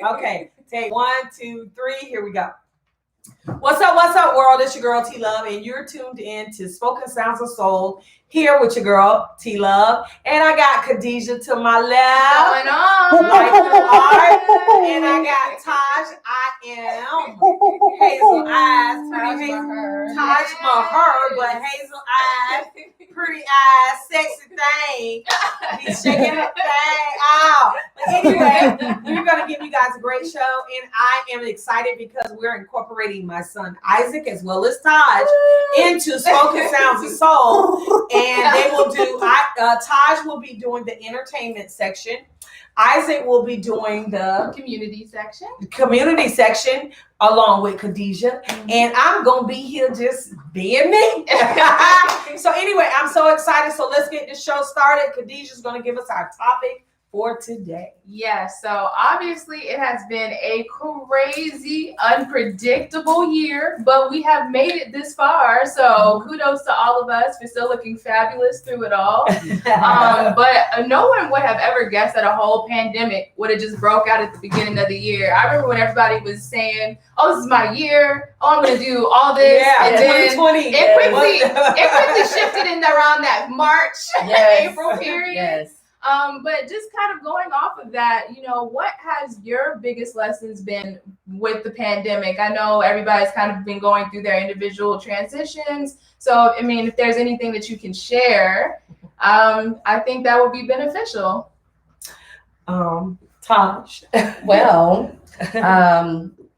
Okay, take 1, 2, 3. Here we go. What's up, world? It's your girl T Love, and you're tuned in to Spoken Sounds of Soul here with your girl T Love. And I got Khadijah to my left. Going on. Like and I got Taj. I am hazel eyes. Taj Mahar, but hazel eyes, pretty eyes, sexy thing. He's shaking her thing out. But anyway, we're gonna give you guys a great show, and I am excited because we're incorporating my son Isaac as well as Taj into Spoken Sounds of Soul, and they will do. Taj will be doing the entertainment section. Isaac will be doing the community section along with Khadijah, and I'm gonna be here just being me. So anyway, I'm so excited. So let's get this show started. Khadijah's gonna give us our topic for today. Yes, so obviously it has been a crazy, unpredictable year, but we have made it this far. So kudos to all of us for still looking fabulous through it all. But no one would have ever guessed that a whole pandemic would have just broke out at the beginning of the year. I remember when everybody was saying, "Oh, this is my year. Oh, I'm going to do all this." Yeah, and then 2020. It quickly shifted in around that March, April period. Yes. But just kind of going off of that, what has your biggest lessons been with the pandemic? I know everybody's kind of been going through their individual transitions. So, I mean, if there's anything that you can share, I think that would be beneficial. Taj. Well,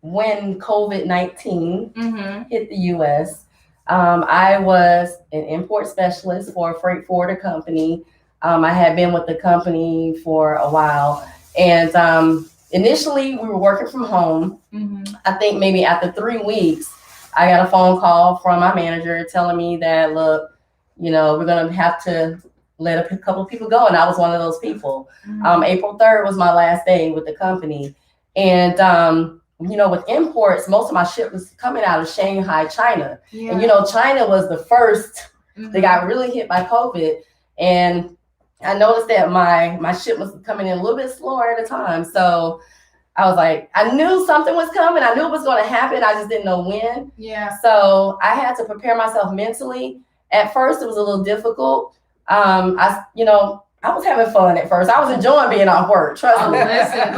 when COVID-19 hit the U.S., I was an import specialist for a freight forwarder company. I had been with the company for a while, and initially we were working from home. I think maybe after 3 weeks, I got a phone call from my manager telling me that, look, we're going to have to let a couple of people go. And I was one of those people. April 3rd was my last day with the company. And, with imports, most of my ship was coming out of Shanghai, China. Yeah. And, China was the first that got really hit by COVID. And I noticed that my ship was coming in a little bit slower at a time. So I was like, I knew something was coming. I knew it was going to happen. I just didn't know when. Yeah. So I had to prepare myself mentally. At first, it was a little difficult. I was having fun at first. I was enjoying being off work. Trust me. Listen, everybody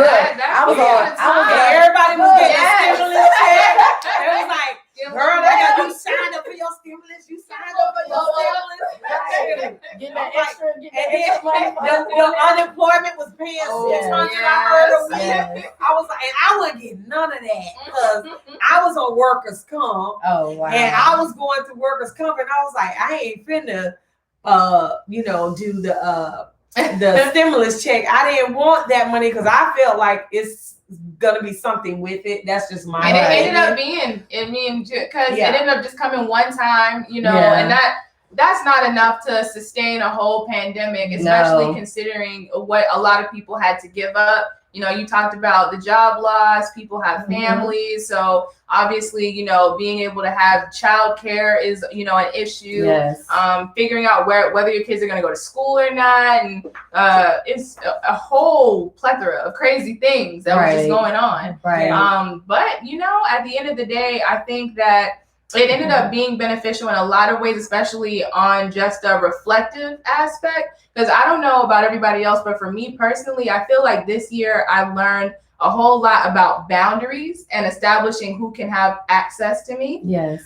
was getting stimulus check. It was like, girl, you signed up for your stimulus. You signed up for your stimulus. Getting that extra, money. The unemployment was paying $600 a week. I was like, and I wouldn't get none of that because I was on workers' comp. Oh wow! And I was going through workers' comp, and I was like, I ain't finna, do the stimulus check. I didn't want that money because I felt like it's gonna be something with it. That's just my. And it ended up being, because it ended up just coming one time, and that's not enough to sustain a whole pandemic, especially considering what a lot of people had to give up. You talked about the job loss, people have families. So obviously, being able to have childcare is, an issue. Yes. Figuring out whether your kids are going to go to school or not. And it's a whole plethora of crazy things that were just going on. Right. But, at the end of the day, I think that it ended up being beneficial in a lot of ways, especially on just a reflective aspect. Because I don't know about everybody else, but for me personally, I feel like this year I learned a whole lot about boundaries and establishing who can have access to me. Yes.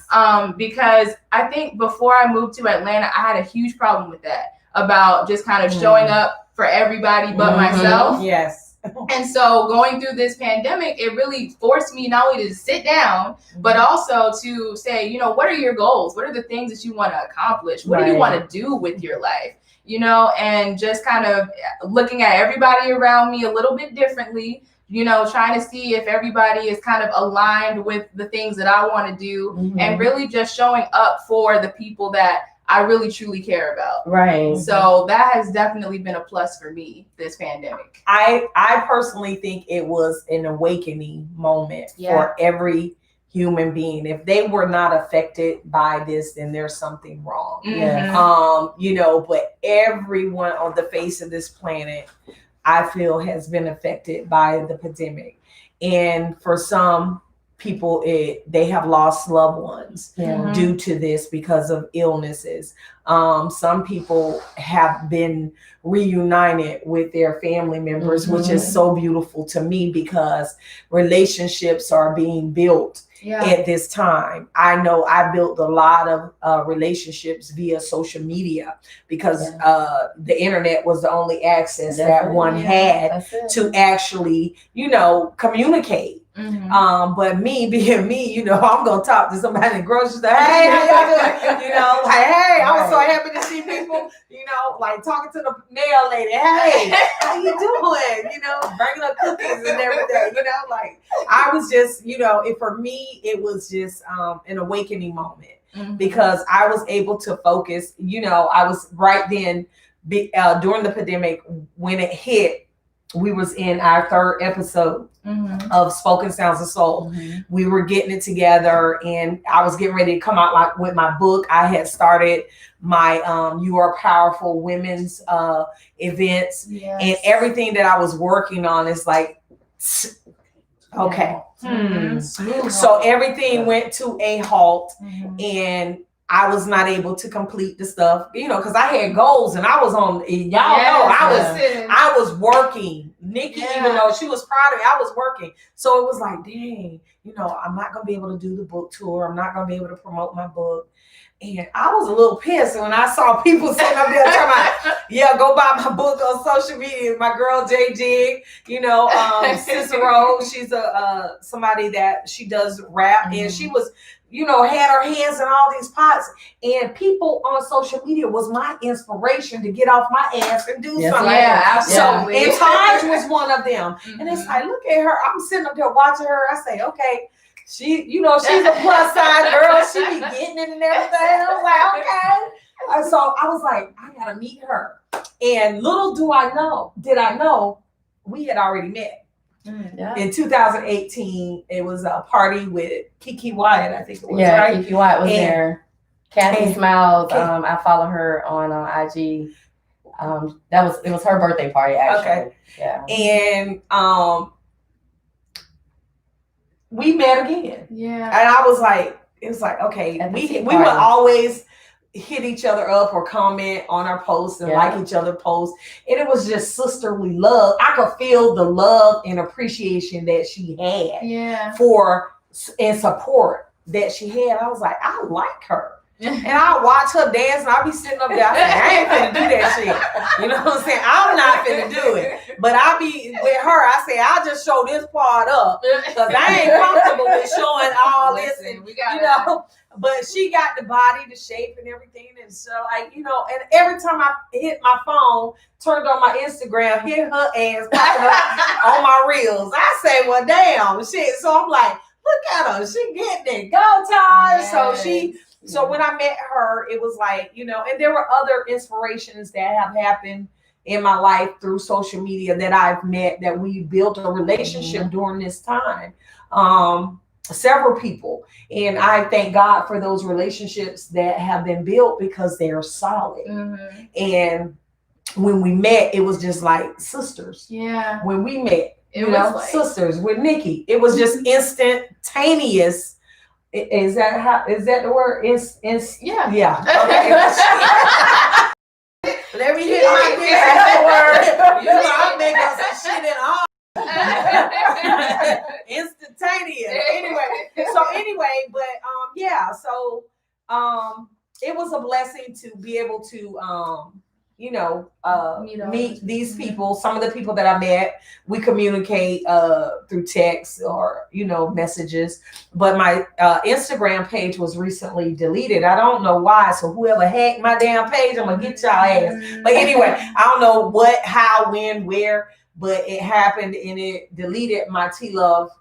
Because I think before I moved to Atlanta, I had a huge problem with that, about just kind of showing up for everybody but myself. Yes. And so going through this pandemic, it really forced me not only to sit down, but also to say, what are your goals? What are the things that you want to accomplish? What do you want to do with your life? And just kind of looking at everybody around me a little bit differently, trying to see if everybody is kind of aligned with the things that I want to do, and really just showing up for the people that I really truly care about. Right. So that has definitely been a plus for me, this pandemic. I personally think it was an awakening moment for every human being. If they were not affected by this, then there's something wrong. But everyone on the face of this planet, I feel, has been affected by the pandemic. And for some people, they have lost loved ones due to this because of illnesses. Some people have been reunited with their family members, which is so beautiful to me because relationships are being built at this time. I know I built a lot of relationships via social media because the internet was the only access that one had to actually, communicate. But me being me, I'm gonna talk to somebody in the grocery store. Hey, how y'all doing? Like, hey, I was so happy to see people. Like talking to the nail lady. Hey, how you doing? Bringing up cookies and everything. Like I was just, for me, it was just an awakening moment because I was able to focus. I was right then during the pandemic when it hit. We was in our third episode of Spoken Sounds of Soul. We were getting it together and I was getting ready to come out with my book. I had started my You Are Powerful women's events and everything that I was working on is like, okay. So everything went to a halt and I was not able to complete the stuff, because I had goals and I was on, I was working. Nikki, even though she was proud of me, I was working. So it was like, dang, I'm not going to be able to do the book tour. I'm not going to be able to promote my book. And I was a little pissed when I saw people sitting up there talking about, go buy my book on social media. My girl J Jig, Cicero, she's somebody that she does rap and she was, had her hands in all these pots, and people on social media was my inspiration to get off my ass and do something. Yeah, absolutely. So, and Taj was one of them. And it's like, look at her. I'm sitting up there watching her. I say, okay, she, she's a plus size girl. She be getting it and everything. I was like, okay. So I was like, I gotta meet her. And little did I know, we had already met. In 2018, it was a party with Kiki Wyatt, I think it was, right? Kiki Wyatt was there. Kathy Smiles, I follow her on IG. It was her birthday party, actually. Okay. Yeah. And we met again. Yeah. And I was like, it was like, okay, we would always hit each other up or comment on our posts and like each other posts. And it was just sisterly love. I could feel the love and appreciation that she had for and support that she had. I was like, I like her. And I watch her dance and I'll be sitting up there. I say, I ain't finna do that shit. You know what I'm saying? I'm not finna do it. But I be with her. I say, I'll just show this part up because I ain't comfortable with showing all this. And, but she got the body, the shape and everything. And so and every time I hit my phone, turned on my Instagram, hit her ass popping up on my reels. I say, well, damn, shit. So I'm like, look at her. She getting it. Go, Taj. So when I met her, it was like, and there were other inspirations that have happened in my life through social media that I've met that we built a relationship during this time. Several people. And I thank God for those relationships that have been built because they're solid. And when we met, it was just like sisters. Yeah. When we met, it was like sisters with Nikki. It was just instantaneous. Is that the word? Yeah. Okay. Let me hit my word. I'm making some shit in all. Instantaneous. Anyway, but it was a blessing to be able to meet these people. Some of the people that I met, we communicate through text or messages. But my Instagram page was recently deleted. I don't know why. So whoever hacked my damn page, I'm gonna get y'all ass. But anyway, I don't know what, how, when, where, but it happened and it deleted my T-Love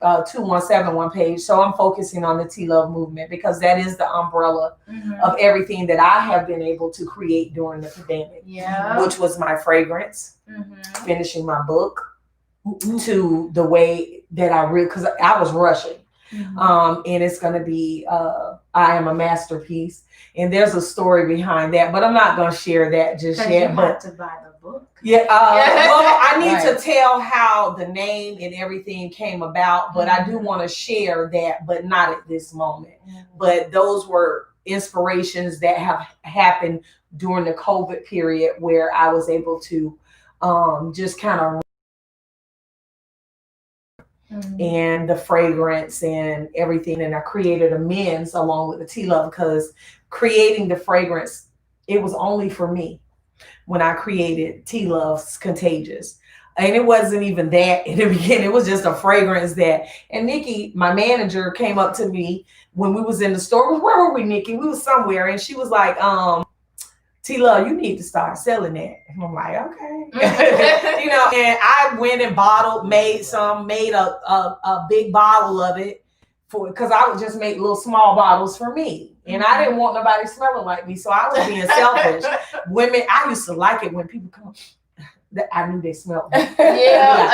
2171 page. So I'm focusing on the T-Love movement because that is the umbrella of everything that I have been able to create during the pandemic, which was my fragrance, finishing my book, to the way that because I was rushing. And it's going to be, I Am a Masterpiece. And there's a story behind that, but I'm not going to share that just yet. You have to buy the book. Yeah, well, I need Right. to tell how the name and everything came about, but I do want to share that, but not at this moment. But those were inspirations that have happened during the COVID period where I was able to just kind of and the fragrance and everything. And I created a men's along with the T Love because creating the fragrance, it was only for me when I created T Love's Contagious. And it wasn't even that in the beginning. It was just a fragrance that, and Nikki, my manager, came up to me when we was in the store. Where were we, Nikki? We was somewhere. And she was like, T Love, you need to start selling that. And I'm like, okay. You know, and I went and made a big bottle of it because I would just make little small bottles for me. And I didn't want nobody smelling like me. So I was being selfish. Women, I used to like it when people come, I knew they smelled me. Yeah.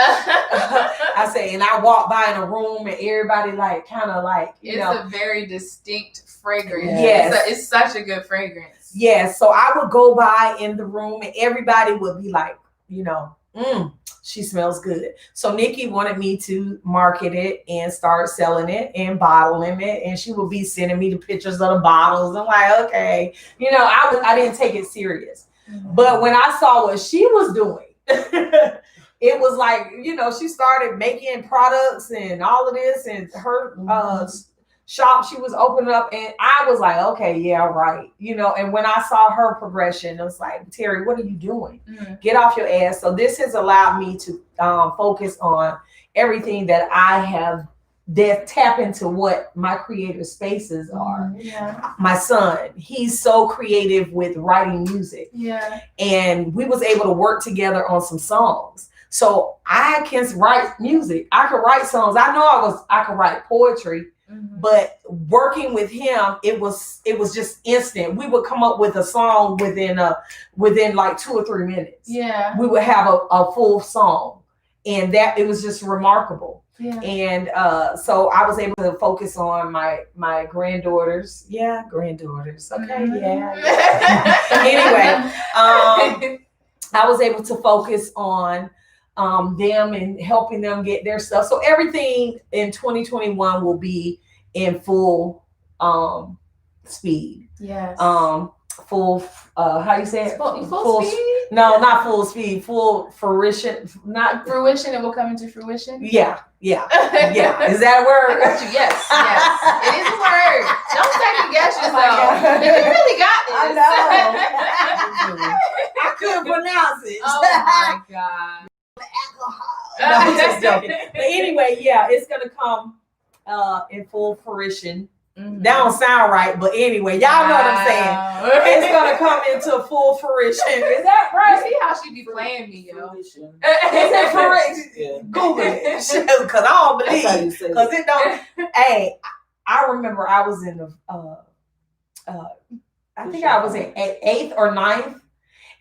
I say, and I walk by in a room and everybody like kind of like, it's a very distinct fragrance. Yes. It's such a good fragrance. Yes. So I would go by in the room and everybody would be like, you know, she smells good. So Nikki wanted me to market it and start selling it and bottling it. And she would be sending me the pictures of the bottles. I'm like, okay, you know, I didn't take it serious. But when I saw what she was doing, it was like, you know, she started making products and all of this and her shop she was opening up, and I was like, okay, yeah, right, you know. And when I saw her progression, it was like, Terry, what are you doing? Get off your ass. So this has allowed me to focus on everything that I have, that tap into what my creative spaces are. My son, he's so creative with writing music, and we was able to work together on some songs. So I can write music, I could write songs. I know I could write poetry. But working with him, it was just instant. We would come up with a song within like 2 or 3 minutes. Yeah, we would have a full song, and that it was just remarkable. Yeah. And so I was able to focus on my granddaughters. Yeah, granddaughters. Okay. Yeah. Anyway, I was able to focus on them and helping them get their stuff. So everything in 2021 will be in full speed. Yes. Full how do you say it? Full speed? No, not full speed. Full fruition. Not fruition. It will come into fruition. Yeah. Yeah. Is that a word? I got you. Yes. It is a word. Don't second guess yourself. You really got this. I know. I couldn't pronounce it. Oh my God. Alcohol. No, I'm just joking. But anyway, yeah, it's gonna come in full fruition. That don't sound right, but anyway, y'all know what I'm saying. It's gonna come into full fruition. Is that right? You see how she be playing me, yo? Is it fruition? Yeah. Google it, because I don't believe. Because it don't. Hey, I remember I was in the. I think I was in 8th or 9th.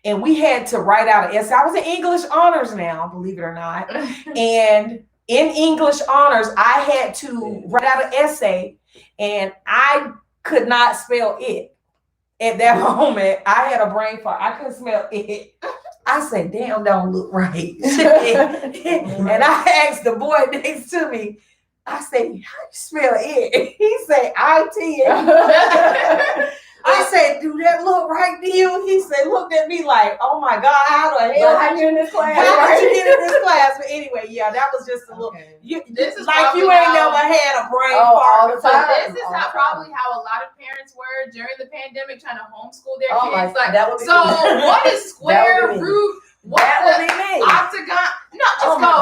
And we had to write out an essay. I was in English honors now, believe it or not. And in English honors, I had to write out an essay, and I could not spell it. At that moment, I had a brain fart. I couldn't spell it. I said, damn, don't look right. And I asked the boy next to me, I said, how do you spell it? He said, IT. I said, do that look right to you? He said, looked at me like, oh my God, how the hell are you in this class? How did you get in this class? But anyway, yeah, that was just a little. This is like you ain't never had a brain fart. So this is probably how a lot of parents were during the pandemic, trying to homeschool their kids. Like, that would be what is square root? What that would be me. Octagon? No,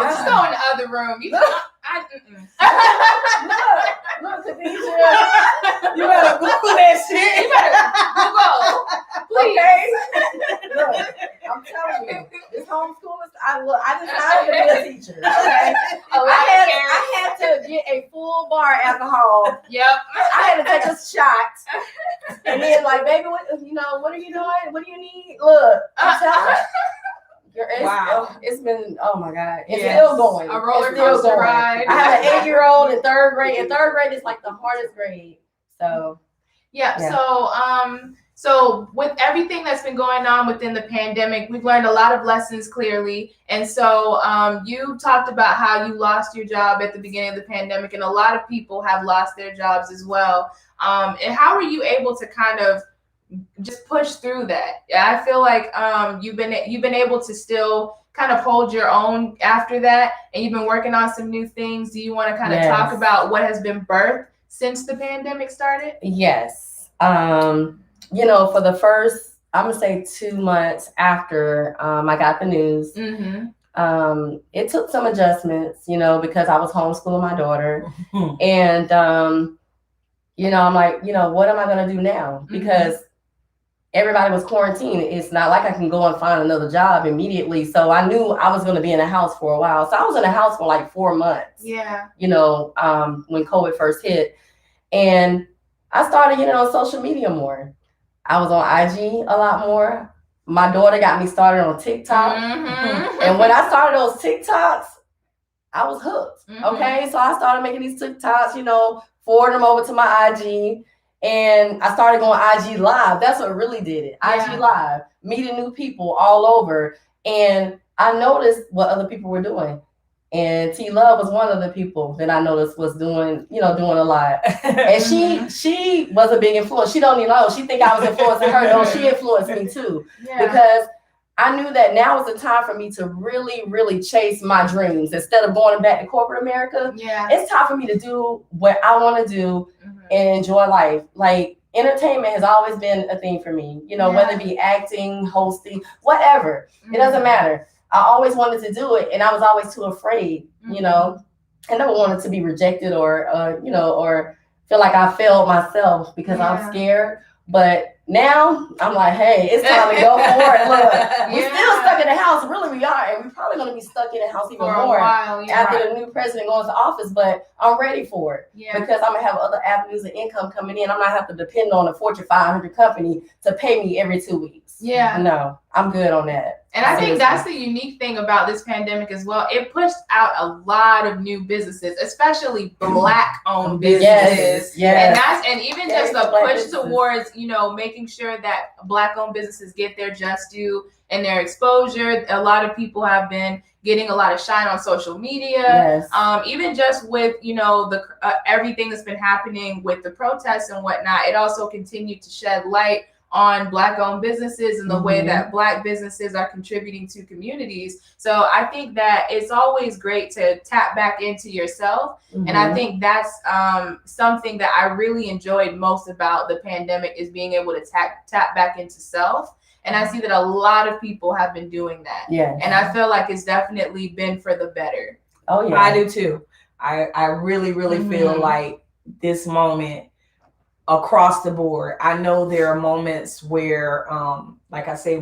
just go in the other room. You know, Look, Khadijah, you better Google that shit. You better Google, please. Okay. Look, I'm telling you, this homeschooling. I decided to be a teacher. Okay, I had to get a full bar of alcohol. Yep. I had to take a shot, and then like, baby, what are you doing? What do you need? Look, I'm telling you. It's been, oh my God. It's still going. A roller coaster ride. I have an 8-year-old in 3rd grade, and 3rd grade is like the hardest grade. So So So with everything that's been going on within the pandemic, we've learned a lot of lessons clearly. And so you talked about how you lost your job at the beginning of the pandemic, and a lot of people have lost their jobs as well. And how were you able to kind of just push through that? I feel like you've been able to still kind of hold your own after that, and you've been working on some new things. Do you want to kind of talk about what has been birthed since the pandemic started? Yes. For the first, I'm gonna say 2 months after I got the news, it took some adjustments, because I was homeschooling my daughter, and I'm like, what am I gonna do now? Because everybody was quarantined. It's not like I can go and find another job immediately. So I knew I was gonna be in the house for a while. So I was in the house for like 4 months. Yeah. When COVID first hit, and I started getting on social media more. I was on IG a lot more. My daughter got me started on TikTok. And when I started those TikToks, I was hooked. Okay. So I started making these TikToks, forward them over to my IG. And I started going IG Live. That's what really did it. IG Live, meeting new people all over. And I noticed what other people were doing. And T Love was one of the people that I noticed was doing a lot. And she was a big influence. She don't even know. She think I was influencing her. No, she influenced me too. Yeah. Because I knew that now was the time for me to really, really chase my dreams. Instead of going back to corporate America, it's time for me to do what I want to do and enjoy life. Like, entertainment has always been a thing for me, whether it be acting, hosting, whatever. It doesn't matter. I always wanted to do it, and I was always too afraid, I never wanted to be rejected or feel like I failed myself because I'm scared. But now I'm like, hey, it's time to go for it. Look, we're still stuck in the house. Really, we are. And we're probably going to be stuck in the house even more after the new president goes to office. But I'm ready for it because I'm going to have other avenues of income coming in. I'm not have to depend on a Fortune 500 company to pay me every 2 weeks. Yeah. No, I'm good on that. And I think that's the unique thing about this pandemic as well. It pushed out a lot of new businesses, especially Black-owned businesses. Yes. And even just a push towards, making sure that Black-owned businesses get their just due and their exposure. A lot of people have been getting a lot of shine on social media. Yes. Even just with, the everything that's been happening with the protests and whatnot, it also continued to shed light on Black-owned businesses and the way that Black businesses are contributing to communities. So I think that it's always great to tap back into yourself. And I think that's something that I really enjoyed most about the pandemic is being able to tap back into self. And I see that a lot of people have been doing that. Yeah. And I feel like it's definitely been for the better. Oh, yeah. I do too. I really, really feel like this moment across the board. I know there are moments where, like I say,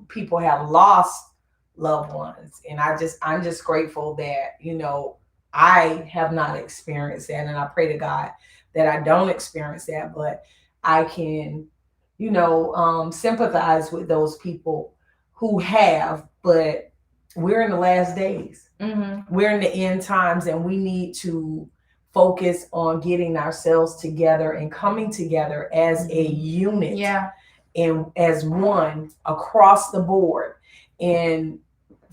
people have lost loved ones, and I'm just grateful that I have not experienced that, and I pray to God that I don't experience that, but I can, sympathize with those people who have. But we're in the last days. We're in the end times, and we need to focus on getting ourselves together and coming together as a unit and as one across the board, and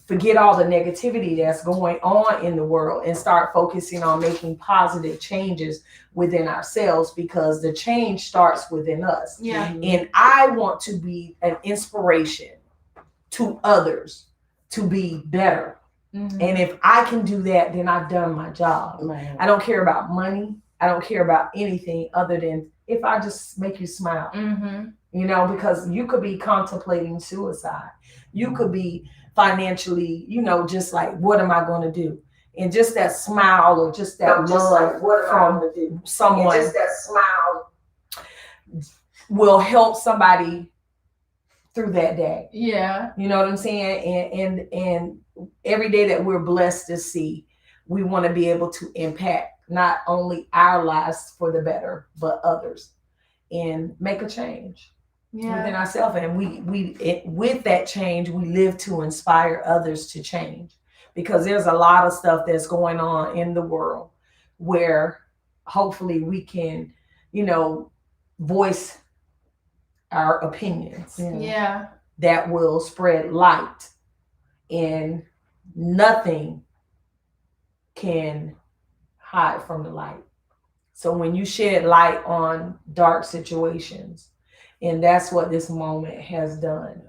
forget all the negativity that's going on in the world and start focusing on making positive changes within ourselves, because the change starts within us. And I want to be an inspiration to others to be better. And if I can do that, then I've done my job. I don't care about money. I don't care about anything other than if I just make you smile, because you could be contemplating suicide. You could be financially, just like, what am I going to do? And just that smile or just that love from someone, just that smile will help somebody through that day. Yeah. You know what I'm saying? And every day that we're blessed to see, we want to be able to impact not only our lives for the better, but others, and make a change within ourselves. And we with that change, we live to inspire others to change, because there's a lot of stuff that's going on in the world where hopefully we can, voice our opinions Yeah. that will spread light, and nothing can hide from the light. So when you shed light on dark situations, and that's what this moment has done,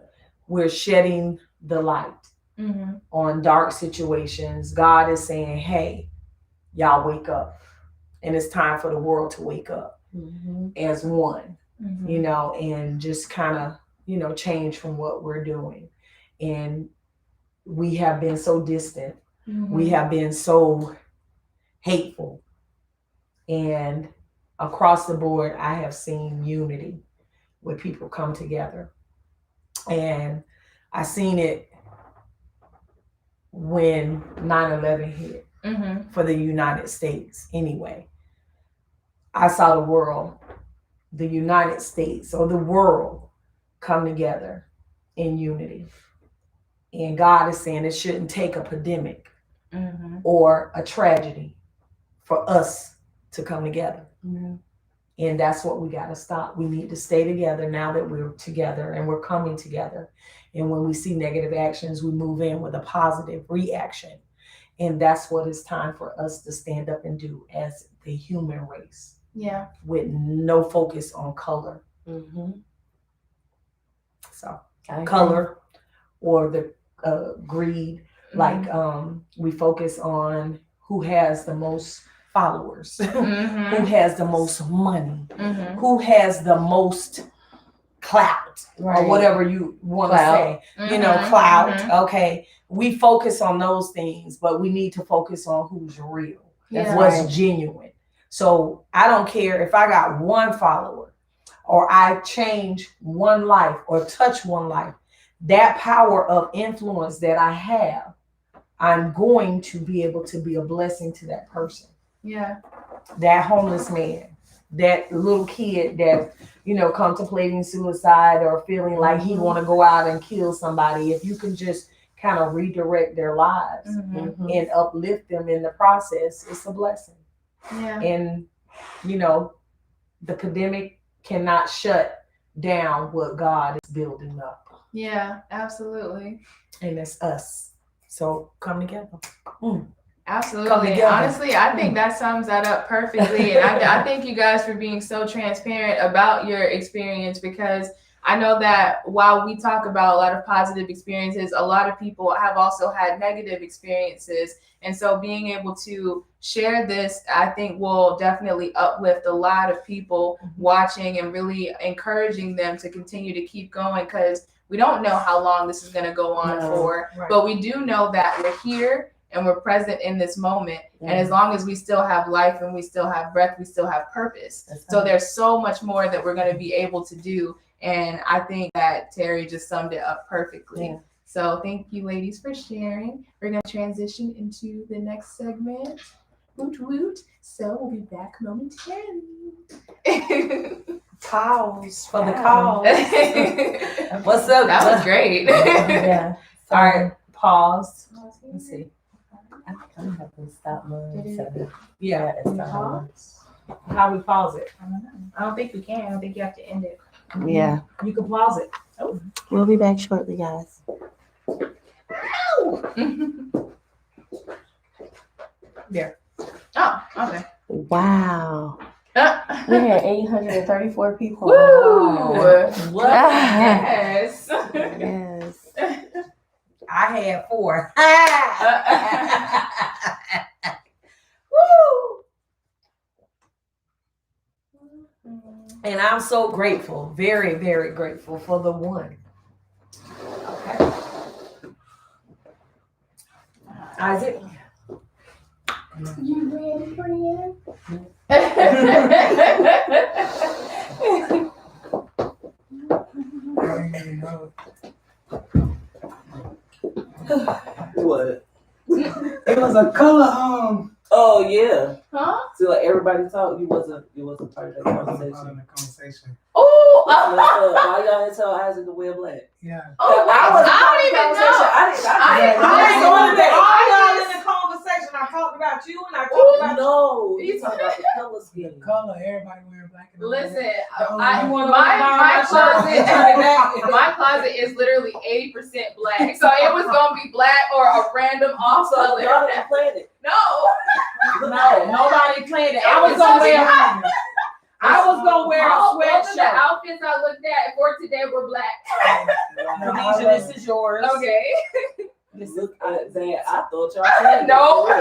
we're shedding the light on dark situations. God is saying, hey, y'all wake up. And it's time for the world to wake up as one, you know, and just kind of, you know, change from what we're doing. And we have been so distant. We have been so hateful. And across the board, I have seen unity where people come together. And I seen it when 9/11 hit for the United States anyway. I saw the world, the United States or the world come together in unity. And God is saying it shouldn't take a pandemic or a tragedy for us to come together. And that's what we got to stop. We need to stay together now that we're together and we're coming together. And when we see negative actions, we move in with a positive reaction. And that's what it's time for us to stand up and do as the human race. Yeah. With no focus on color. So color or the greed, like we focus on who has the most followers, who has the most money, who has the most clout, or whatever you want to say, you know, clout. Okay, we focus on those things, but we need to focus on who's real, what's genuine. So I don't care if I got one follower or I change one life or touch one life. That power of influence that I have, I'm going to be able to be a blessing to that person. Yeah. That homeless man, that little kid that, you know, contemplating suicide or feeling like he want to go out and kill somebody. If you can just kind of redirect their lives and uplift them in the process, it's a blessing. Yeah. And, you know, the pandemic cannot shut down what God is building up. Yeah, absolutely. And it's us. So come together. Absolutely. Honestly, I think that sums that up perfectly. And I thank you guys for being so transparent about your experience, because I know that while we talk about a lot of positive experiences, a lot of people have also had negative experiences. And so being able to share this, I think, will definitely uplift a lot of people watching and really encouraging them to continue to keep going, because we don't know how long this is going to go on for. Right. But we do know that we're here and we're present in this moment. And as long as we still have life and we still have breath, we still have purpose. So there's so much more that we're going to be able to do. And I think that Terry just summed it up perfectly. Yeah. So thank you, ladies, for sharing. We're going to transition into the next segment. Woot woot. So we'll be back momentarily. Pause for the call. What's up? That was great. Yeah. All right. Pause. Let's see. I have to stop mine. So yeah. It's how we pause it? I don't think we can. I don't think you have to end it. Yeah. You can pause it. Oh. We'll be back shortly, guys. There. Oh, okay. Wow. We had 834 people. Woo! What? Yes. Yes. I had 4. Woo! And I'm so grateful, very, very grateful for the one. Okay. Isaac? You ready, friend? What? It was a color Oh yeah. Huh? So like everybody talked, you wasn't part of that conversation. Oh, That's messed up. Why y'all didn't tell Isaac to wear black? Yeah. Oh, I was I don't even know. I didn't I know that. all y'all in the conversation. I talked about you and I talked about No, you talking about the color The scheme. color, everybody wearing black and white. Listen, Oh, my yeah. closet is literally 80% black, so it was gonna be black or a random off So color. y'all didn't plan it. No, No, nobody planned it. I was gonna wear a both of the sweatshirt. outfits I looked at for today were black. Khadijah, this is yours. Okay. Look at that. I thought y'all planned it. No. For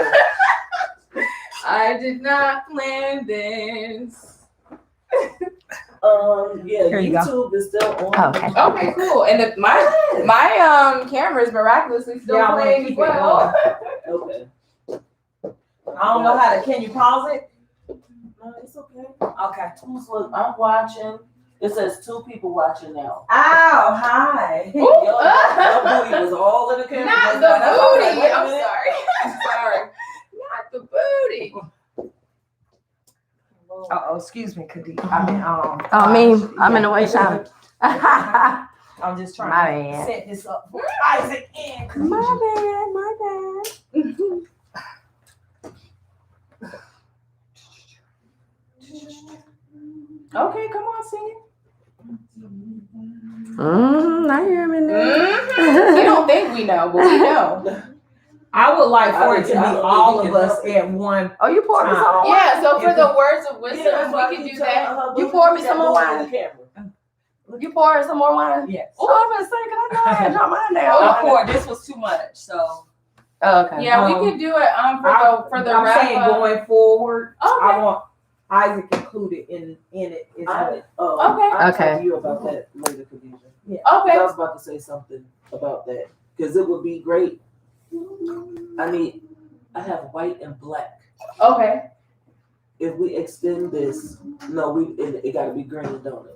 real. I did not plan this. Yeah, Here you go. YouTube is still on. Okay. Okay, cool. And my camera is miraculously still Yeah, I wanna playing as keep it well. Okay. I don't know how to. Can you pause it? No, it's okay. Okay. Look, I'm watching. It says 2 people watching now. Ow! Hi. Ooh. Your booty was all in the camera. Not just the now. That's why I was like, booty. wait a I'm minute. sorry. I'm sorry. Not the booty. Oh, excuse me, Khadijah. I mean, Oh, me, I'm in the way shop. My I'm just trying My to bad. set this up for Isaac and Khadijah. bad, my bad. Okay, come on, sing it. I hear him in there. You don't think we know, but we know. I would like for it to be I don't think all you of can us help it. at one. Oh, you poured me some more? Yeah, so for If the words of wisdom, Yeah, that's why I we can keep do telling that. her You booty pour me that some more booty in wine? the camera. You pouring some more wine? Yes. Oh, I'm gonna say, cause I know I had drop mine down. I poured. This was too much, so Oh, okay. Yeah, we could do it for the I'm wrap saying up. going forward, I Okay. want Isaac included in it. Is what- Okay. I'll Okay. talk to you about that later, Khadijah. Okay. I was about to say something about that because it would be great. I have white and black. Okay. If we extend this, no, it got to be green, don't it?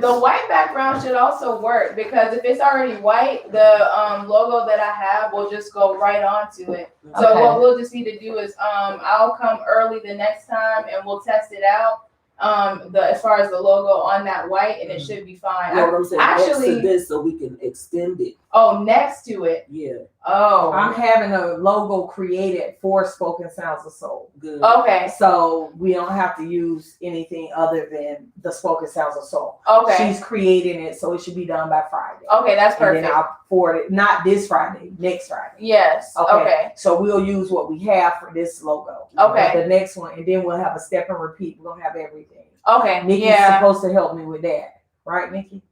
The white background should also work because if it's already white, the logo that I have will just go right onto it. So Okay. what we'll just need to do is I'll come early the next time and we'll test it out. As far as the logo on that white, and it should be fine. You know what I'm saying? Next Actually- to this, so we can extend it. Next to it. Yeah, Oh. I'm having a logo created for Spoken Sounds of Soul. good. Okay. So we don't have to use anything other than the Spoken Sounds of Soul. Okay. She's creating it, so it should be done by Friday. Okay, that's And then perfect. I'll forward it, not this Friday, next Friday. Yes. Okay. So we'll use what we have for this logo. Okay. The next one, and then we'll have a step and repeat. We're gonna have everything. Okay. Nikki's Yeah. supposed to help me with that, right, Nikki?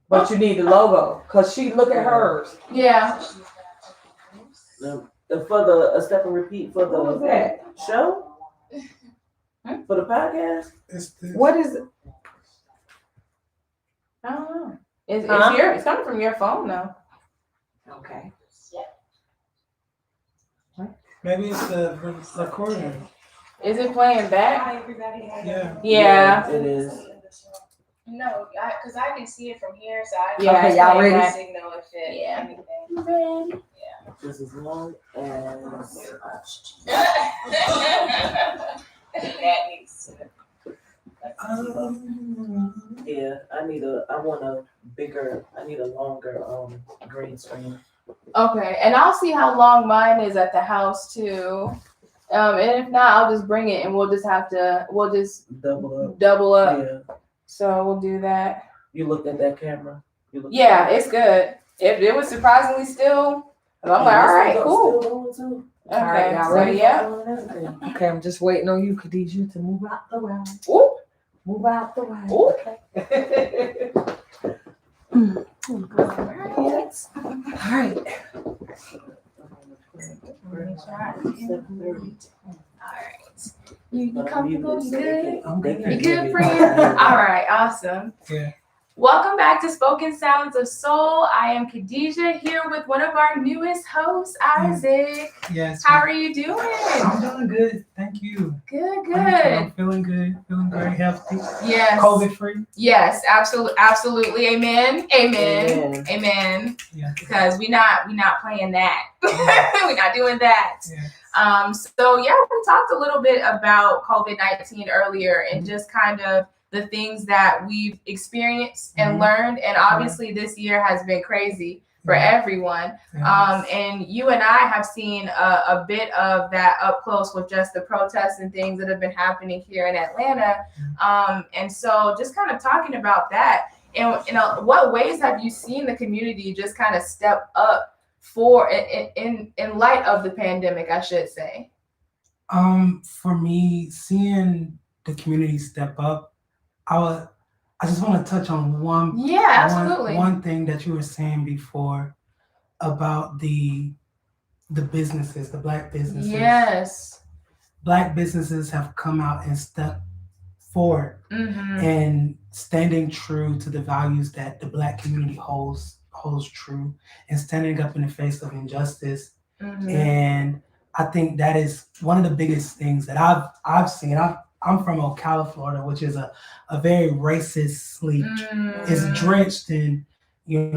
But you need the logo, cause look at hers. Yeah. For the a step and repeat for What was the that? show, for the podcast. It's this. What is it? I don't know. It's Huh? it's coming from your phone though. Okay. Maybe it's the recording. Is it playing back? Hi, everybody. Yeah. Yeah. It is. No, because I can see it from here, so I Yeah, Okay, it's y'all playing ready? back. signal if it Yeah. anything. Just as long as That needs to. yeah, I need a longer green screen. Okay, and I'll see how long mine is at the house too. And if not, I'll just bring it and we'll just Double up. double up. Yeah. So we'll do that. You looked at that camera. Yeah, it's good. If it was surprisingly still, I'm like, all right, cool. Still going too. Okay, right, y'all so ready? yeah. Okay, I'm just waiting on you, Khadijah, to move out the way. Ooh, Move out the way. ooh. All right. You comfortable? You good? They You can't good, hear me. friend? All right, awesome. Yeah. Welcome back to Spoken Sounds of Soul. I am Khadijah here with one of our newest hosts, Isaac. Yes. How are you doing? I'm doing good. Thank you. Good, Thank you. good. I'm feeling good. Feeling very healthy. Yes. COVID free. Yes, absolutely. Amen. Amen. Amen. Yeah. Because we not playing that. We're not doing that. Yeah. So yeah, we talked a little bit about COVID-19 earlier and just kind of the things that we've experienced and learned. And obviously this year has been crazy for everyone. And you and I have seen a bit of that up close with just the protests and things that have been happening here in Atlanta. And so just kind of talking about that, and what ways have you seen the community just kind of step up for in light of the pandemic, I should say? For me, seeing the community step up, I just want to touch on one thing that you were saying before about the businesses, the Black businesses. Yes. Black businesses have come out and stepped forward and standing true to the values that the Black community holds true, and standing up in the face of injustice. And I think that is one of the biggest things that I've seen. I'm from Ocala, Florida, which is a very racistly, is drenched in, in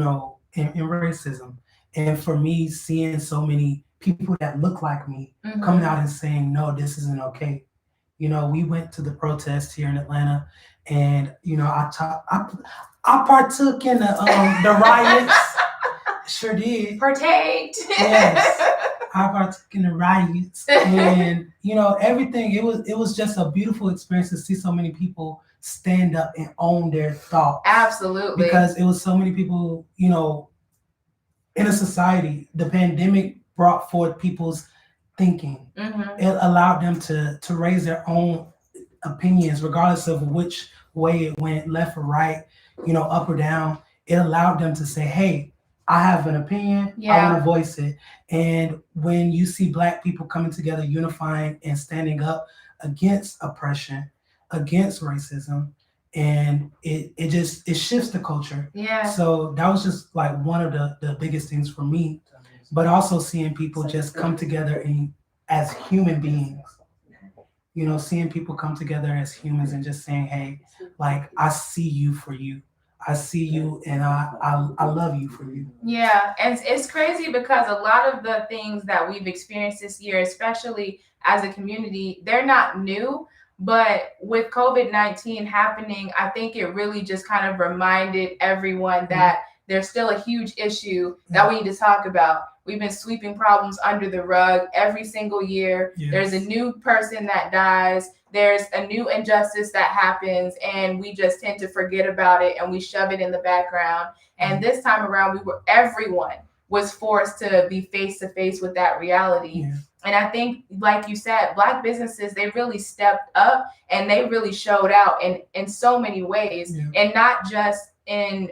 racism. And for me, seeing so many people that look like me coming out and saying, no, this isn't okay. We went to the protest here in Atlanta, and I partook in the riots. Sure did. Partaked. Yes. I partook in the riots, and everything. It was just a beautiful experience to see so many people stand up and own their thoughts. Absolutely. Because it was so many people, in a society. The pandemic brought forth people's thinking. It allowed them to raise their own opinions, regardless of which way it went, left or right, up or down. It allowed them to say, hey, I have an opinion, I want to voice it. And when you see Black people coming together, unifying and standing up against oppression, against racism, and it shifts the culture. Yeah. So that was just like one of the biggest things for me. But also seeing people just come together as human beings. Seeing people come together as humans and just saying, hey, like, I see you for you. I see you, and I love you for you. Yeah, and it's crazy because a lot of the things that we've experienced this year, especially as a community, they're not new. But with COVID-19 happening, I think it really just kind of reminded everyone that there's still a huge issue that we need to talk about. We've been sweeping problems under the rug every single year. Yes. There's a new person that dies. There's a new injustice that happens, and we just tend to forget about it and we shove it in the background. And this time around, everyone was forced to be face to face with that reality. Yeah. And I think, like you said, Black businesses, they really stepped up and they really showed out in so many ways, and not just in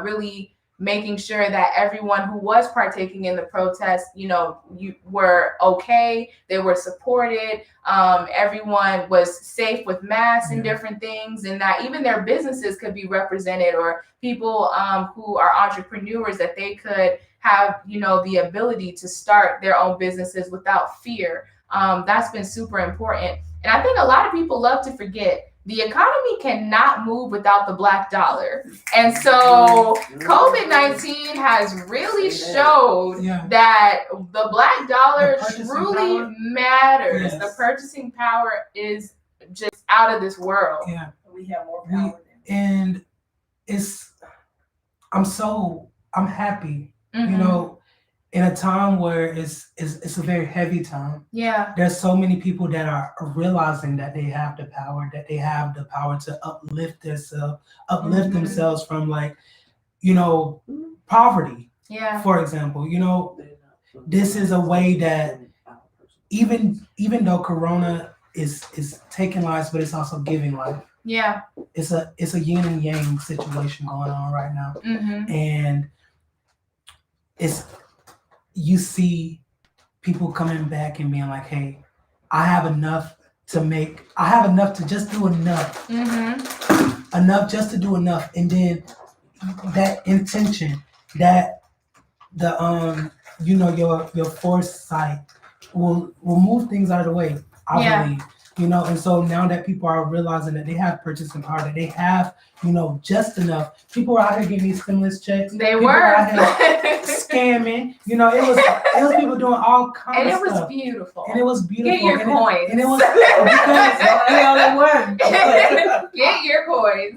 really making sure that everyone who was partaking in the protest, you were okay, they were supported, everyone was safe with masks and different things, and that even their businesses could be represented, or people who are entrepreneurs, that they could have, the ability to start their own businesses without fear. That's been super important. And I think a lot of people love to forget the economy cannot move without the Black dollar. And so COVID-19 has really showed that the Black dollar truly matters. Yes. The purchasing power is just out of this world. Yeah. We have more power. And I'm happy, in a time where it's a very heavy time. Yeah. There's so many people that are realizing that they have the power to uplift themselves from, like, poverty. Yeah. For example, this is a way that even though Corona is taking lives, but it's also giving life. Yeah. It's a yin and yang situation going on right now. And you see people coming back and being like, hey, I have enough to just do enough. Enough just to do enough. And then that intention, that your foresight will move things out of the way, I believe. you know, and so now that people are realizing that they have purchasing power, that they have, you know, just enough. People were out here getting these stimulus checks. They People were. out here scamming. You know, it was people doing all kinds And of it was stuff. beautiful. And it was beautiful. Get your and coins. and it was because The only one. Get your coins.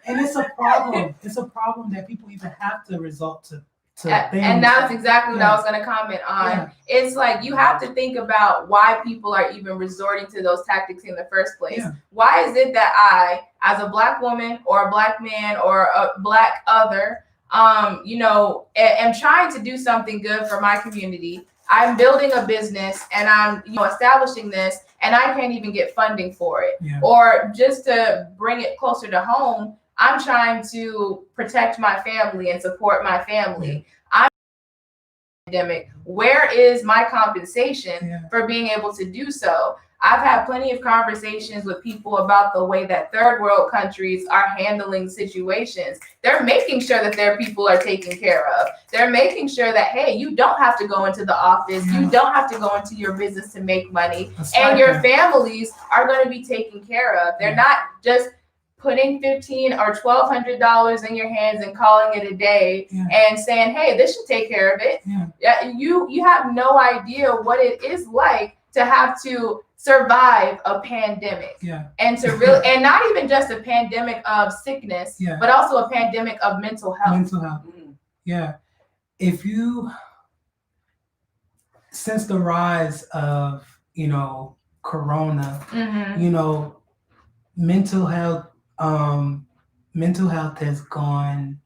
and it's a problem. It's a problem that people even have to resort to things. And that's exactly what I Yeah. was going to comment on. Yeah. It's like you have to think about why people are even resorting to those tactics in the first place. Yeah. Why is it that I, as a Black woman or a Black man or a Black other, you know, am trying to do something good for my community? I'm building a business and I'm, you know, establishing this, and I can't even get funding for it. Yeah. Or just to bring it closer to home, I'm trying to protect my family and support my family. I'm pandemic. Where is my compensation for being able to do so? I've had plenty of conversations with people about the way that third world countries are handling situations. They're making sure that their people are taken care of. They're making sure that, hey, you don't have to go into the office. You don't have to go into your business to make money. And your families are going to be taken care of. They're not just putting $1,500 or $1,200 in your hands and calling it a day and saying, hey, this should take care of it. You have no idea what it is like to have to survive a pandemic. And to really, and not even just a pandemic of sickness, but also a pandemic of mental health. Mental health. Yeah. If you, since the rise of, you know, Corona, you know, mental health has gone,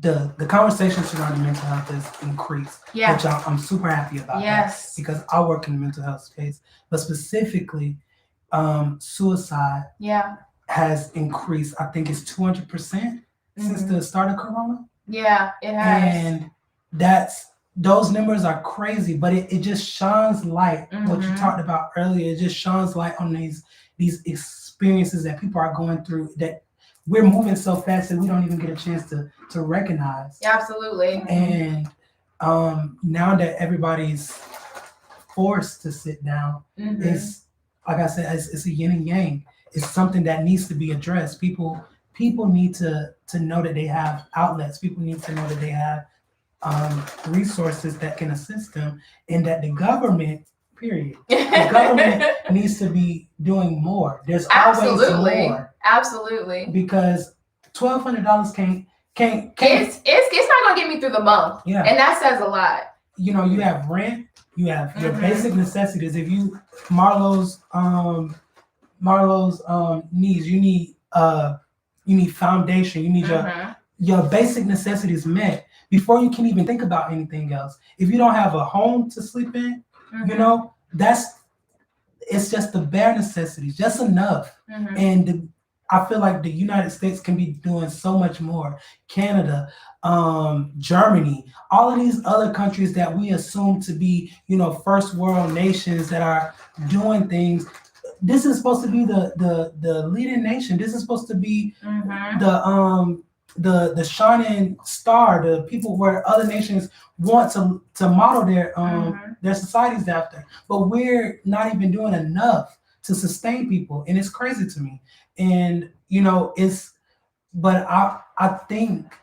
the conversation surrounding mental health has increased, which I'm super happy about. That, because I work in the mental health space, but specifically suicide has increased. I think it's 200% since the start of Corona. Yeah, it has. And those numbers are crazy, but it just shines light, what you talked about earlier. It just shines light on these experiences that people are going through, that we're moving so fast that we don't even get a chance to recognize. Absolutely. And now that everybody's forced to sit down, it's, like I said, it's a yin and yang. It's something that needs to be addressed. People need to know that they have outlets. People need to know that they have resources that can assist them, and that the government, period, the government needs to be doing more. There's always more. Absolutely. Because $1,200 can't. It's not gonna get me through the month. Yeah. And that says a lot. You know, you have rent, you have your basic necessities. If you Marlo's needs, you need foundation, you need your basic necessities met before you can even think about anything else. If you don't have a home to sleep in, you know, it's just the bare necessities, just enough. And I feel like the United States can be doing so much more. Canada, Germany, all of these other countries that we assume to be, you know, first world nations that are doing things. This is supposed to be the leading nation. This is supposed to be the shining star, the people where other nations want to model their societies after. But we're not even doing enough to sustain people, and it's crazy to me. And you know, but I think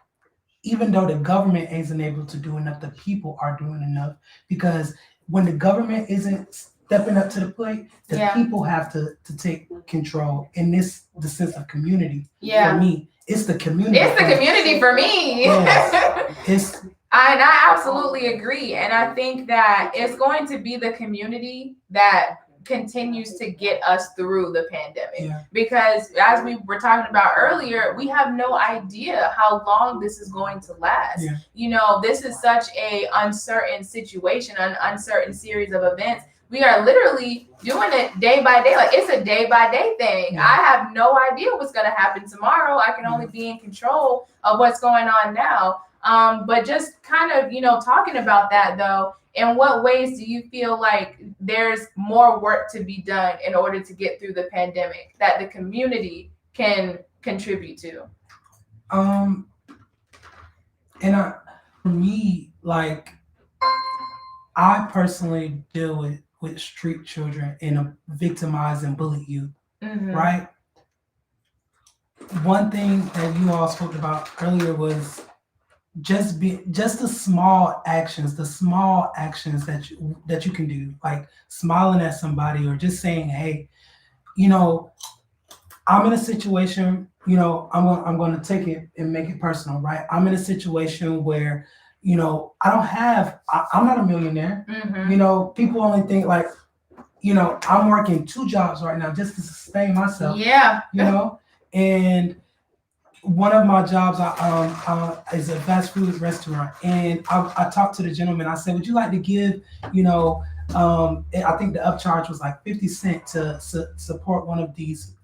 even though the government isn't able to do enough, the people are doing enough, because when the government isn't stepping up to the plate, the people have to take control. And the sense of community. For me, it's the community. It's the community for me. Yes. And I absolutely agree. And I think that it's going to be the community that continues to get us through the pandemic. Because as we were talking about earlier, we have no idea how long this is going to last. You know, this is such a uncertain situation, an uncertain series of events. We are literally doing it day by day. Like, it's a day by day thing. I have no idea what's going to happen tomorrow. I can only be in control of what's going on now. But just kind of, you know, talking about that though, in what ways do you feel like there's more work to be done in order to get through the pandemic that the community can contribute to? For me, like, I personally deal with street children and victimized and bullied youth, right? One thing that you all spoke about earlier was just the small actions that you can do, like smiling at somebody or just saying, hey, you know, I'm in a situation, you know, I'm going to take it and make it personal, right? I'm in a situation where, you know, I'm not a millionaire. You know, people only think like, you know, I'm working 2 jobs right now just to sustain myself. Yeah. You know, and one of my jobs is a fast food restaurant, and I talked to the gentleman. I said, "Would you like to give, you know, I think the upcharge was like 50 cents to support one of these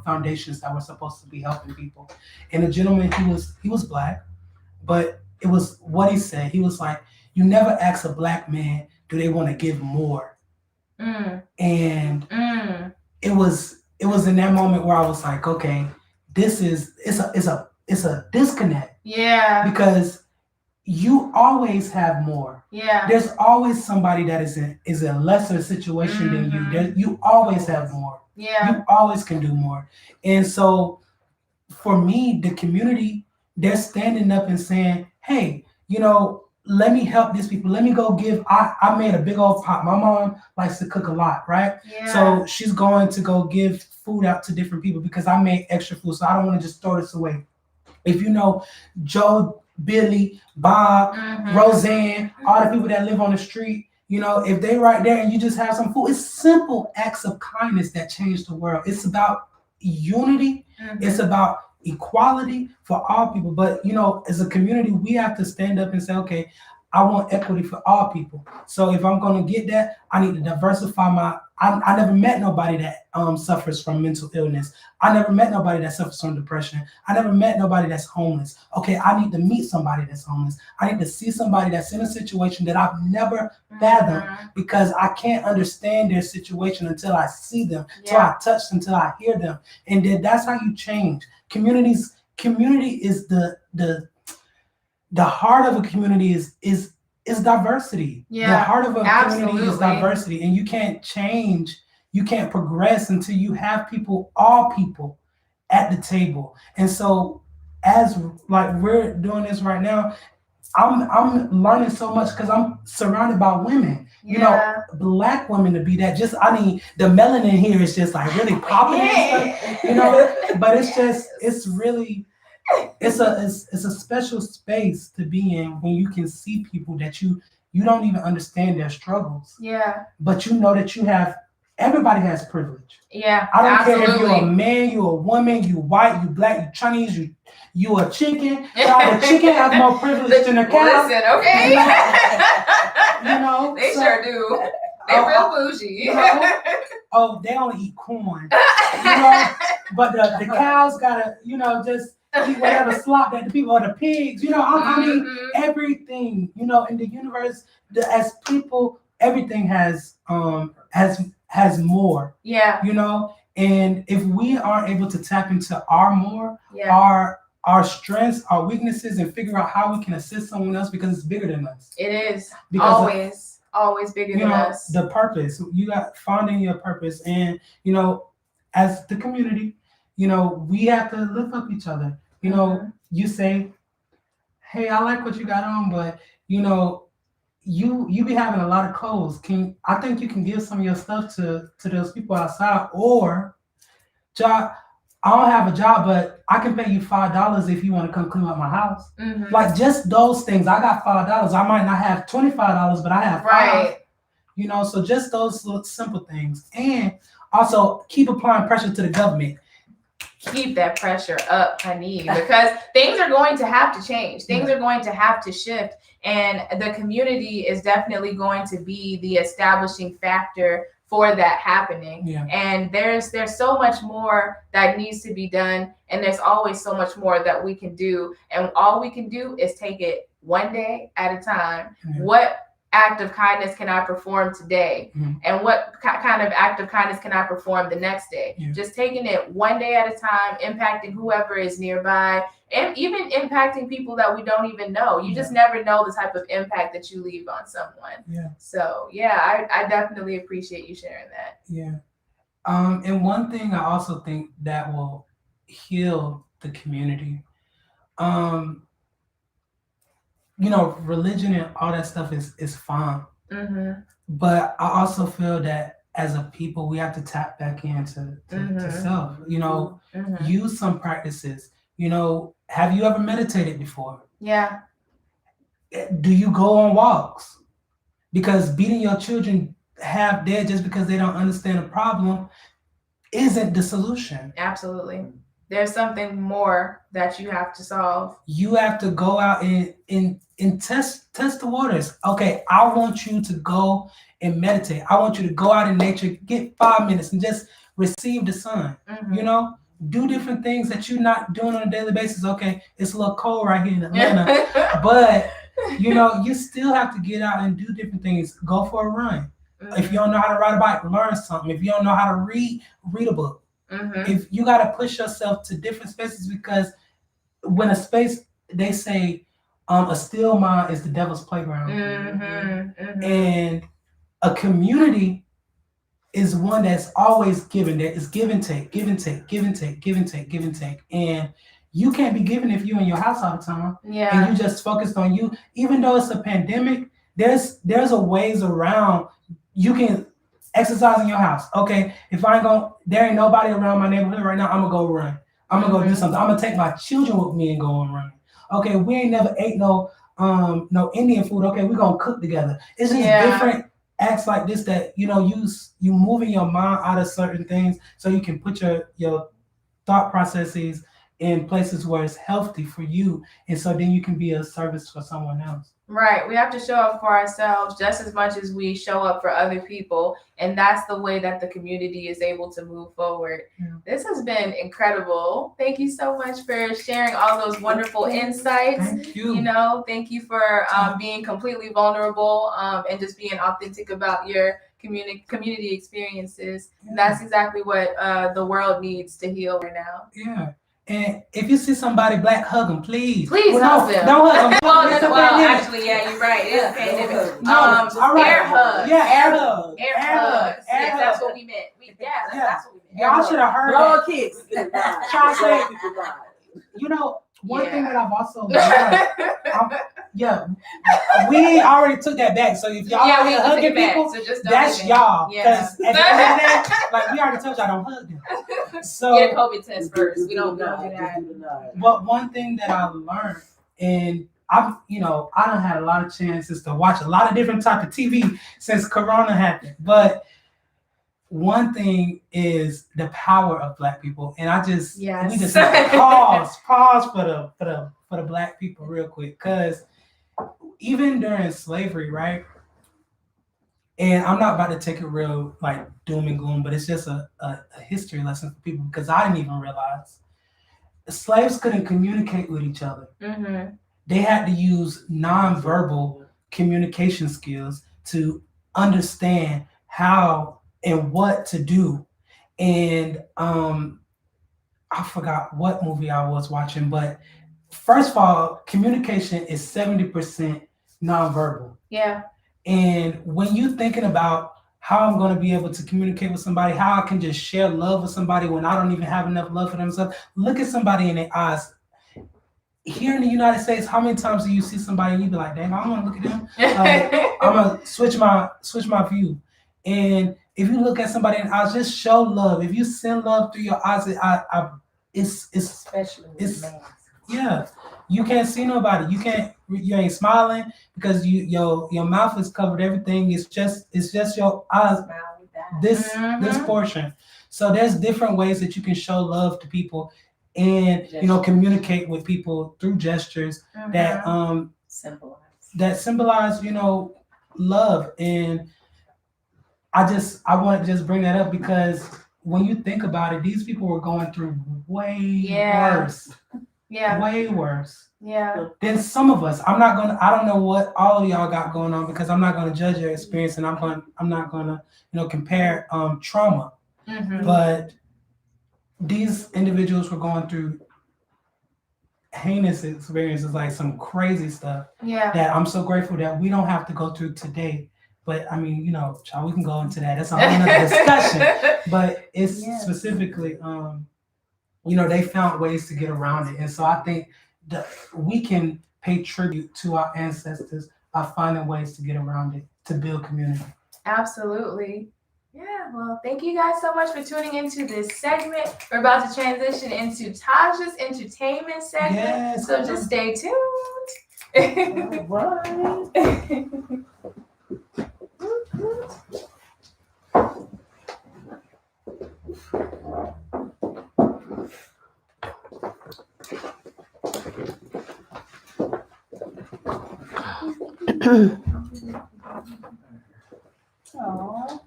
foundations that were supposed to be helping people." And the gentleman, he was black, but it was what he said. He was like, "You never ask a black man, do they want to give more?" And it was in that moment where I was like, okay, it's a disconnect. Yeah. Because you always have more. Yeah. There's always somebody that is in a lesser situation than you. You always have more. Yeah. You always can do more. And so for me, the community, they're standing up and saying, hey, you know, let me help these people. Let me go give. I made a big old pot. My mom likes to cook a lot, right? Yeah. So she's going to go give food out to different people because I made extra food. So I don't want to just throw this away. If you know Joe, Billy, Bob, Roseanne, all the people that live on the street, you know, if they right there and you just have some food, it's simple acts of kindness that change the world. It's about unity. It's about equality for all people. But, you know, as a community, we have to stand up and say, okay, I want equity for all people. So if I'm going to get that, I need to diversify I never met nobody that suffers from mental illness. I never met nobody that suffers from depression. I never met nobody that's homeless. Okay, I need to meet somebody that's homeless. I need to see somebody that's in a situation that I've never fathomed because I can't understand their situation until I see them, until I touch them, until I hear them. And then that's how you change. Community is the heart of a community is diversity. Yeah, the heart of a community is absolutely. diversity, and you can't change, you can't progress until you have all people at the table. And so as like we're doing this right now, I'm learning so much because I'm surrounded by women. You know, Black women to be that. Just the melanin here is just like really popping and stuff, you know. But it's really. It's a special space to be in when you can see people that you don't even understand their struggles. Yeah. But you know that everybody has privilege. Yeah. I don't care if absolutely. you're a man, you're a woman, you white, you black, you Chinese, you a chicken. The chicken has more privilege than a cow. Listen, okay. You know, they sure do. They real bougie. You know, oh, they only eat corn. You know, but the cows gotta, you know, just eat whatever slop that the people, or the pigs, you know, I mean, everything, you know, in the universe, as people, everything has more. Yeah. You know, and if we aren't able to tap into our strengths, our weaknesses, and figure out how we can assist someone else because it's bigger than us. It is. Because always bigger than us. The purpose. You got finding your purpose, and you know, as the community, you know, we have to lift up each other. You know, you say, hey, I like what you got on, but you know, you be having a lot of clothes. I think you can give some of your stuff to those people outside, or job. I don't have a job, but I can pay you $5 if you want to come clean up my house. Like just those things. I got $5. I might not have $25, but I have $5. Right. You know, so just those little simple things, and also keep applying pressure to the government. Keep that pressure up, honey, because things are going to have to change. Things are going to have to shift, and the community is definitely going to be the establishing factor for that happening. Yeah. And there's so much more that needs to be done, and there's always so much more that we can do, and all we can do is take it one day at a time. act of kindness can I perform today? Mhm. And what kind of act of kindness can I perform the next day? Yeah. Just taking it one day at a time, impacting whoever is nearby, and even impacting people that we don't even know. You just never know the type of impact that you leave on someone. Yeah. So yeah, I definitely appreciate you sharing that. Yeah. And one thing I also think that will heal the community, religion and all that stuff is fine. Mm-hmm. But I also feel that as a people, we have to tap back into to self. Mm-hmm. Use some practices. Have you ever meditated before? Yeah. Do you go on walks? Because beating your children half dead just because they don't understand a problem isn't the solution. Absolutely. There's something more that you have to solve. You have to go out and test the waters. Okay, I want you to go and meditate. I want you to go out in nature, get 5 minutes and just receive the sun. Mm-hmm. Do different things that you're not doing on a daily basis. Okay, it's a little cold right here in Atlanta, but you still have to get out and do different things. Go for a run. Mm-hmm. If you don't know how to ride a bike, learn something. If you don't know how to read a book. Mm-hmm. If you got to push yourself to different spaces, because when a space, they say a still mind is the devil's playground. Mm-hmm. Mm-hmm. And a community is one that's always giving. That is give and take, give and take, give and take, give and take, give and take. And you can't be giving if you're in your house all the time. Yeah. And you just focused on you. Even though it's a pandemic, there's a ways around. You can exercise in your house. Okay, if there ain't nobody around my neighborhood right now, I'm gonna go run. I'm gonna go do something. I'm gonna take my children with me and go and run. Okay, we ain't never ate no Indian food. Okay, we're gonna cook together. It's just different acts like this that you moving your mind out of certain things so you can put your thought processes in places where it's healthy for you, and so then you can be a service for someone else. Right. We have to show up for ourselves just as much as we show up for other people. And that's the way that the community is able to move forward. Yeah. This has been incredible. Thank you so much for sharing all those wonderful insights. Thank you. Thank you for being completely vulnerable and just being authentic about your community experiences. Yeah. That's exactly what the world needs to heal right now. Yeah. And if you see somebody black, hug them, please. Please hug them. Don't hug them. Actually, yeah, you're right. It is a pandemic. All right. Air hugs. Yeah, air hugs. Air hugs. Yes, that's what we meant. That's what we meant. Y'all should have heard Blow that. kicks. Try to say, one thing that I've also learned, we already took that back. So if y'all we are hugging people, so just that's even. y'all. Yeah. Because at the end of the day, like we already told y'all, don't hug them. So Get a COVID test first. We don't do that. But one thing that I learned, and I done had a lot of chances to watch a lot of different type of TV since Corona happened. But one thing is the power of Black people, and we just need to pause for the Black people real quick, because even during slavery, right? And I'm not about to take it real like doom and gloom, but it's just a history lesson for people, because I didn't even realize the slaves couldn't communicate with each other. Mm-hmm. They had to use nonverbal communication skills to understand how and what to do. And I forgot what movie I was watching, but first of all, communication is 70% nonverbal. Yeah. And when you're thinking about how I'm going to be able to communicate with somebody, how I can just share love with somebody when I don't even have enough love for themselves, look at somebody in their eyes. Here in the United States, how many times do you see somebody and you be like, dang, I don't want to look at them. I'm gonna switch my view. And if you look at somebody in the eyes, just show love. If you send love through your eyes, it's Especially with men. yeah. You can't see nobody. You ain't smiling because your mouth is covered. Everything is just your eyes. This portion. So there's different ways that you can show love to people, and communicate with people through gestures that symbolize love. And I want to just bring that up because when you think about it, these people were going through way worse. Yeah. way worse Yeah. than some of us. I don't know what all of y'all got going on because I'm not gonna judge your experience and I'm not gonna, compare trauma. Mm-hmm. But these individuals were going through heinous experiences, like some crazy stuff Yeah. that I'm so grateful that we don't have to go through today. But I mean, child, we can go into that. That's a whole nother discussion. But it's specifically, they found ways to get around it. And so I think that we can pay tribute to our ancestors by finding ways to get around it, to build community. Absolutely. Yeah, well, thank you guys so much for tuning into this segment. We're about to transition into Taj's entertainment segment. Yes. So just stay tuned. Aww.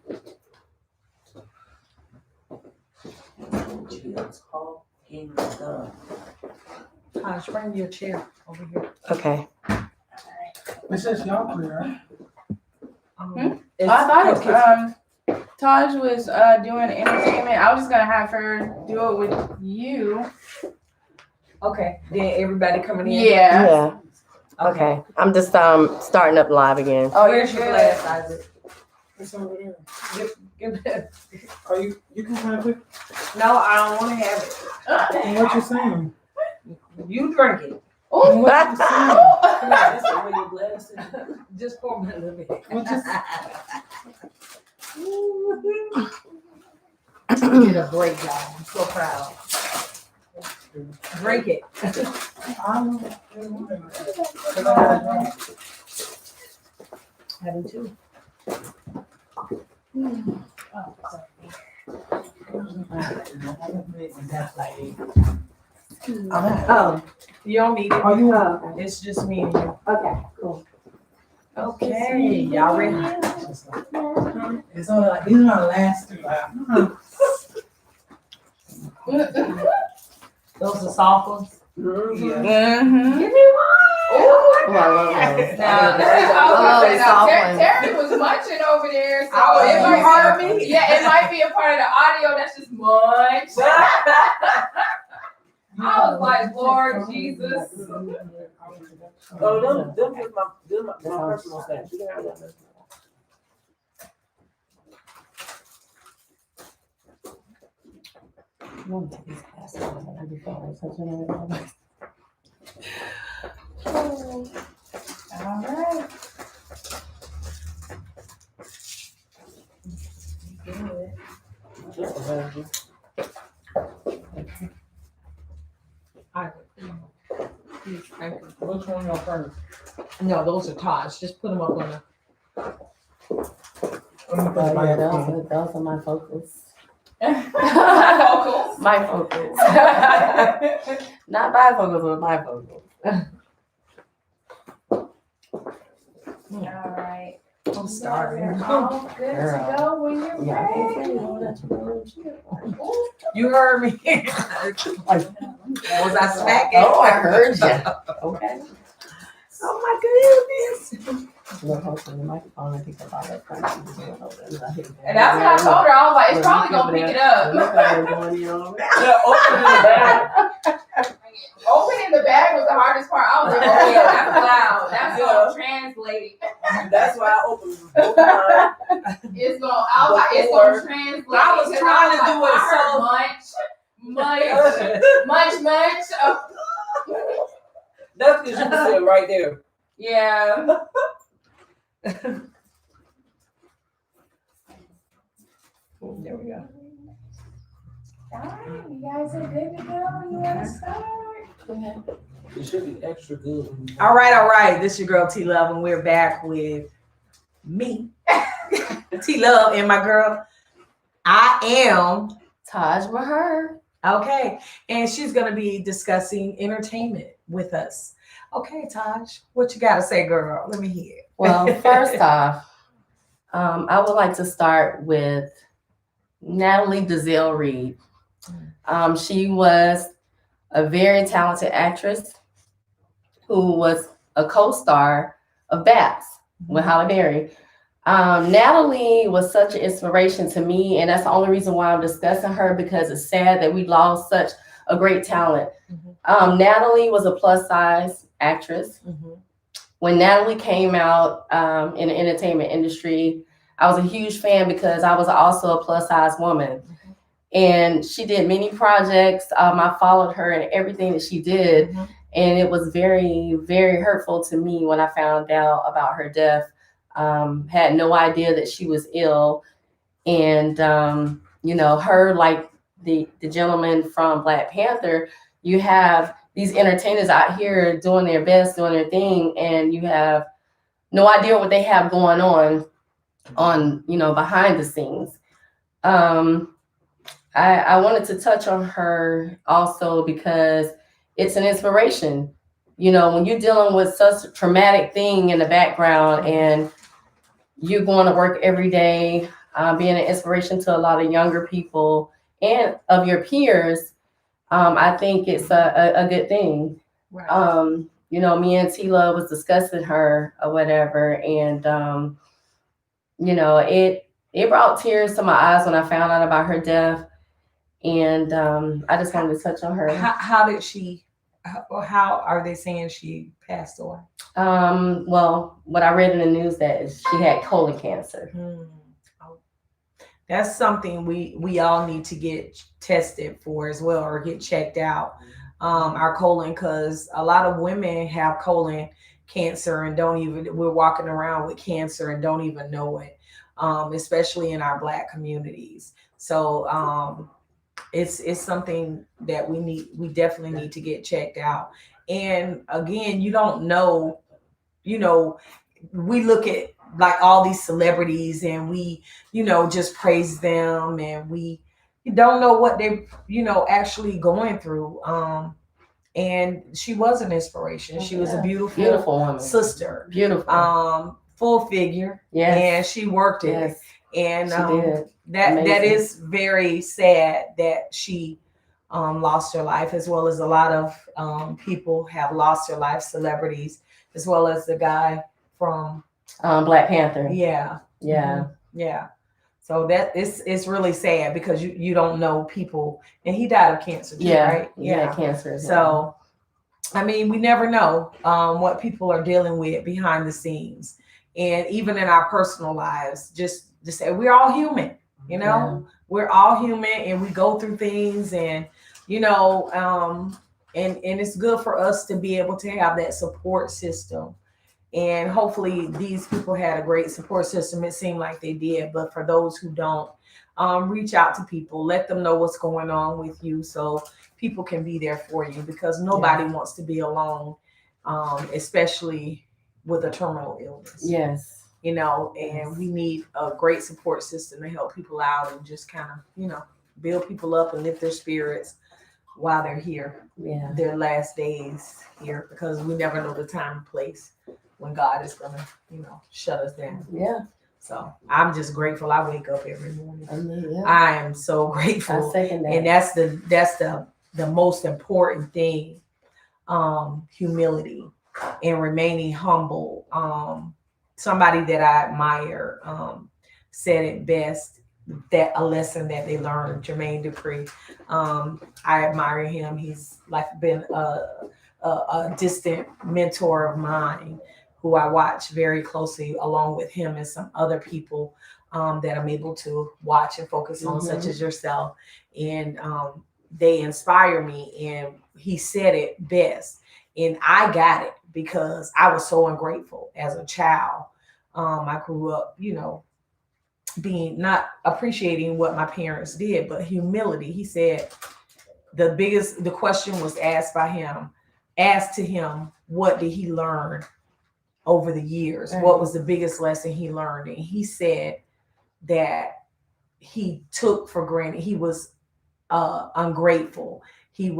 Taj, bring your chair over here. Okay. It says y'all clear, right? I thought Taj was doing entertainment. I was just gonna have her do it with you. Okay, then everybody coming in. Yeah. Okay. I'm just starting up live again. Oh, here's your glass, Isaac. It's over there. Give that. Are you can have it? No, I don't want to have it. And what you saying? You drink it. And what you saying? Come on, this is where your glass is. Just pour me a little bit. What you You did a great job. I'm so proud. Drink it. Having two. Oh, you don't need it. Are you? It's just me and you. Okay, cool. Okay, y'all ready? It's only like these are my last three. Those are soft ones. Mm-hmm. Give me one. Oh, I love those. Now, Soft Terry was munching over there, so Oh, it you might heard be, me? yeah, it might be a part of the audio that's just munch. I was like, Lord Jesus. Oh, them is my personal stash. You can have that. All right. Just a hundred. Which one y'all first? No, those are Taj. Just put them up on the. Yeah, those are my focus. Vocals. My focus. Not bifocals, but my focus. All right. I'm starving. You're all good to go when you're ready. You heard me. Was I smacking? Oh, I heard you. Okay. Oh my goodness. Look, hopefully the microphone and pick up all that crap. And that's what I told her. I was like, it's probably gonna pick it up. Yeah, open in the bag. Opening the bag was the hardest part. I was like, oh yeah, that's loud. That's gonna translate. That's why I opened both mine. It's gonna. I was like, it's gonna translate. I was because trying to I do was it like, munch. Oh, That's because you said right there. yeah. There we go. All right, you guys are good to go. You want to start? It should be extra good. All right. This is your girl T Love, and we're back with me, T Love, and my girl. I am Taj Mahar. okay, and she's gonna be discussing entertainment with us. Okay, Taj, what you gotta say, girl? Let me hear. Well, first off, I would like to start with Natalie Dazelle Reid. She was a very talented actress who was a co-star of Babs with Halle Berry. Natalie was such an inspiration to me, and that's the only reason why I'm discussing her, because it's sad that we lost such a great talent. Natalie was a plus size actress. When Natalie came out in the entertainment industry, I was a huge fan because I was also a plus size woman. And she did many projects. I followed her in everything that she did. And it was very, very hurtful to me when I found out about her death. Had no idea that she was ill. And, her, like the gentleman from Black Panther, you have these entertainers out here doing their best, doing their thing, and you have no idea what they have going on, behind the scenes. I wanted to touch on her also because it's an inspiration. When you're dealing with such a traumatic thing in the background and you're going to work every day, being an inspiration to a lot of younger people and of your peers, I think it's a good thing. Right. Me and Tila was discussing her or whatever, and it brought tears to my eyes when I found out about her death. And I just wanted to touch on her. How did she? How are they saying she passed away? Well, what I read in the news that is she had colon cancer. That's something we all need to get tested for as well, or get checked out. Our colon, because a lot of women have colon cancer and we're walking around with cancer and don't even know it, especially in our Black communities. So it's something that we definitely need to get checked out. And again, you don't know, we look at like all these celebrities and we, just praise them, and we don't know what they, actually going through. And she was an inspiration. She was a beautiful woman. Sister. Beautiful. Full figure. Yes. And she worked it. Yes. And she did. that is very sad that she lost her life, as well as a lot of people have lost their life, celebrities, as well as the guy from Black Panther. Yeah. Yeah. So that it's really sad because you don't know people, and he died of cancer too, right? Yeah, cancer. So, I mean, we never know what people are dealing with behind the scenes, and even in our personal lives. Just to say, we're all human, we're all human, and we go through things, and and it's good for us to be able to have that support system. And hopefully these people had a great support system. It seemed like they did. But for those who don't, reach out to people, let them know what's going on with you so people can be there for you, because nobody wants to be alone, especially with a terminal illness. Yes. And we need a great support system to help people out and just kind of, build people up and lift their spirits while they're here, their last days here, because we never know the time and place when God is gonna, shut us down. Yeah. So I'm just grateful. I wake up every morning. I am so grateful. I second that. And that's the most important thing. Humility and remaining humble. Somebody that I admire said it best, that a lesson that they learned, Jermaine Dupri. I admire him. He's like been a distant mentor of mine, who I watch very closely, along with him and some other people that I'm able to watch and focus on, such as yourself. And they inspire me. And he said it best. And I got it because I was so ungrateful as a child. I grew up, being not appreciating what my parents did, but humility. He said the question was asked to him, what did he learn over the years? Right. What was the biggest lesson he learned? And he said that he took for granted. He was ungrateful. He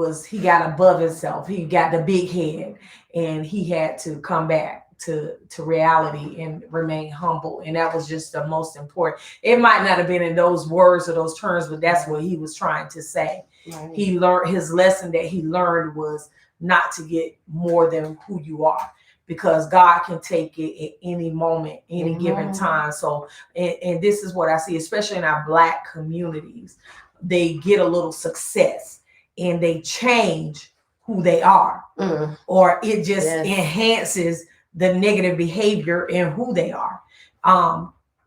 got above himself. He got the big head, and he had to come back to reality and remain humble. And that was just the most important. It might not have been in those words or those terms, but that's what he was trying to say. Right. He learned his lesson that he learned was not to get more than who you are, because God can take it at any moment, any given time. So, and this is what I see, especially in our Black communities, they get a little success and they change who they are, or it just enhances the negative behavior in who they are.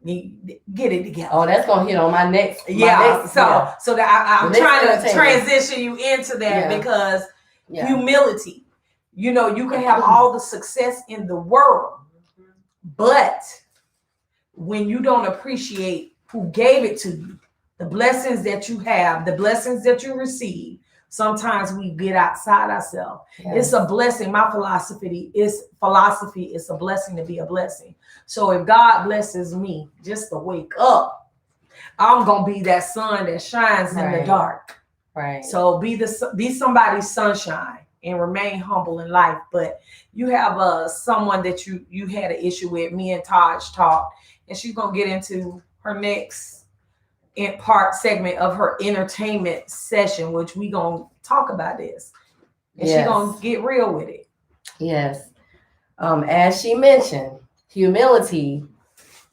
Get it together. Oh, that's gonna hit on my next. So that I'm trying to transition you into that because humility. You know, you can have all the success in the world, but when you don't appreciate who gave it to you, the blessings that you have, the blessings that you receive, sometimes we get outside ourselves. It's a blessing. My philosophy is a blessing to be a blessing. So if God blesses me just to wake up, I'm gonna be that sun that shines in the dark. Right. So be somebody's sunshine and remain humble in life. But you have someone that you had an issue with. Me and Taj talked, and she's gonna get into her next segment of her entertainment session, which we gonna talk about this, and she gonna get real with it. Yes. As she mentioned, humility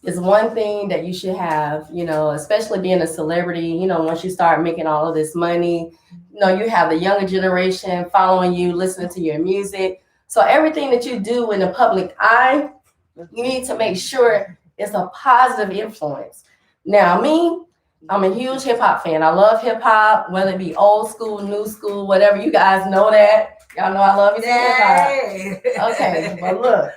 is one thing that you should have, you know, especially being a celebrity. You know, once you start making all of this money, you know, you have the younger generation following you, listening to your music. So everything that you do in the public eye, you need to make sure it's a positive influence. Now, me, I'm a huge hip hop fan. I love hip hop, whether it be old school, new school, whatever. You guys know that. Y'all know I love hip hop. Okay, but look,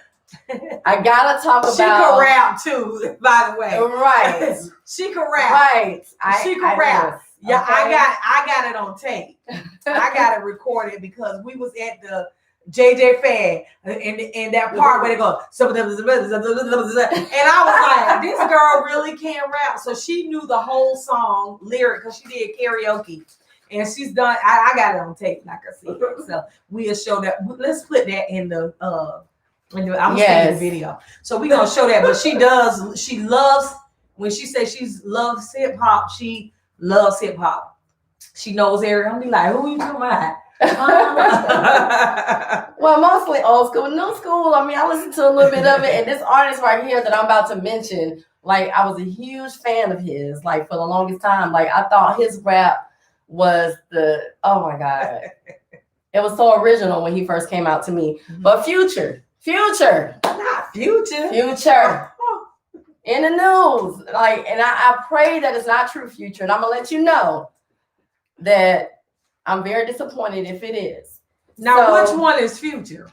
I gotta talk about. She can rap too, by the way. Right. She can rap. Right. She can rap. Yeah, okay. I got it on tape. I got it recorded because we was at the JJ Fan and that part where they go, and I was like, this girl really can't rap. So she knew the whole song lyric because she did karaoke. And she's done, I got it on tape, like I said. So we'll show that. Let's put that in the I'm gonna see the video. So we're gonna show that. But she loves, when she says she loves hip hop, she loves hip hop. She knows everything. I'm be like, who you talking about? Well, mostly old school. New school, I mean, I listened to a little bit of it, and this artist right here that I'm about to mention, like, I was a huge fan of his, like, for the longest time. Like, I thought his rap was oh my God. It was so original when he first came out to me. But Future. Not Future. In the news. Like, and I pray that it's not true, Future. And I'm gonna let you know that I'm very disappointed if it is. Now, which one is Future?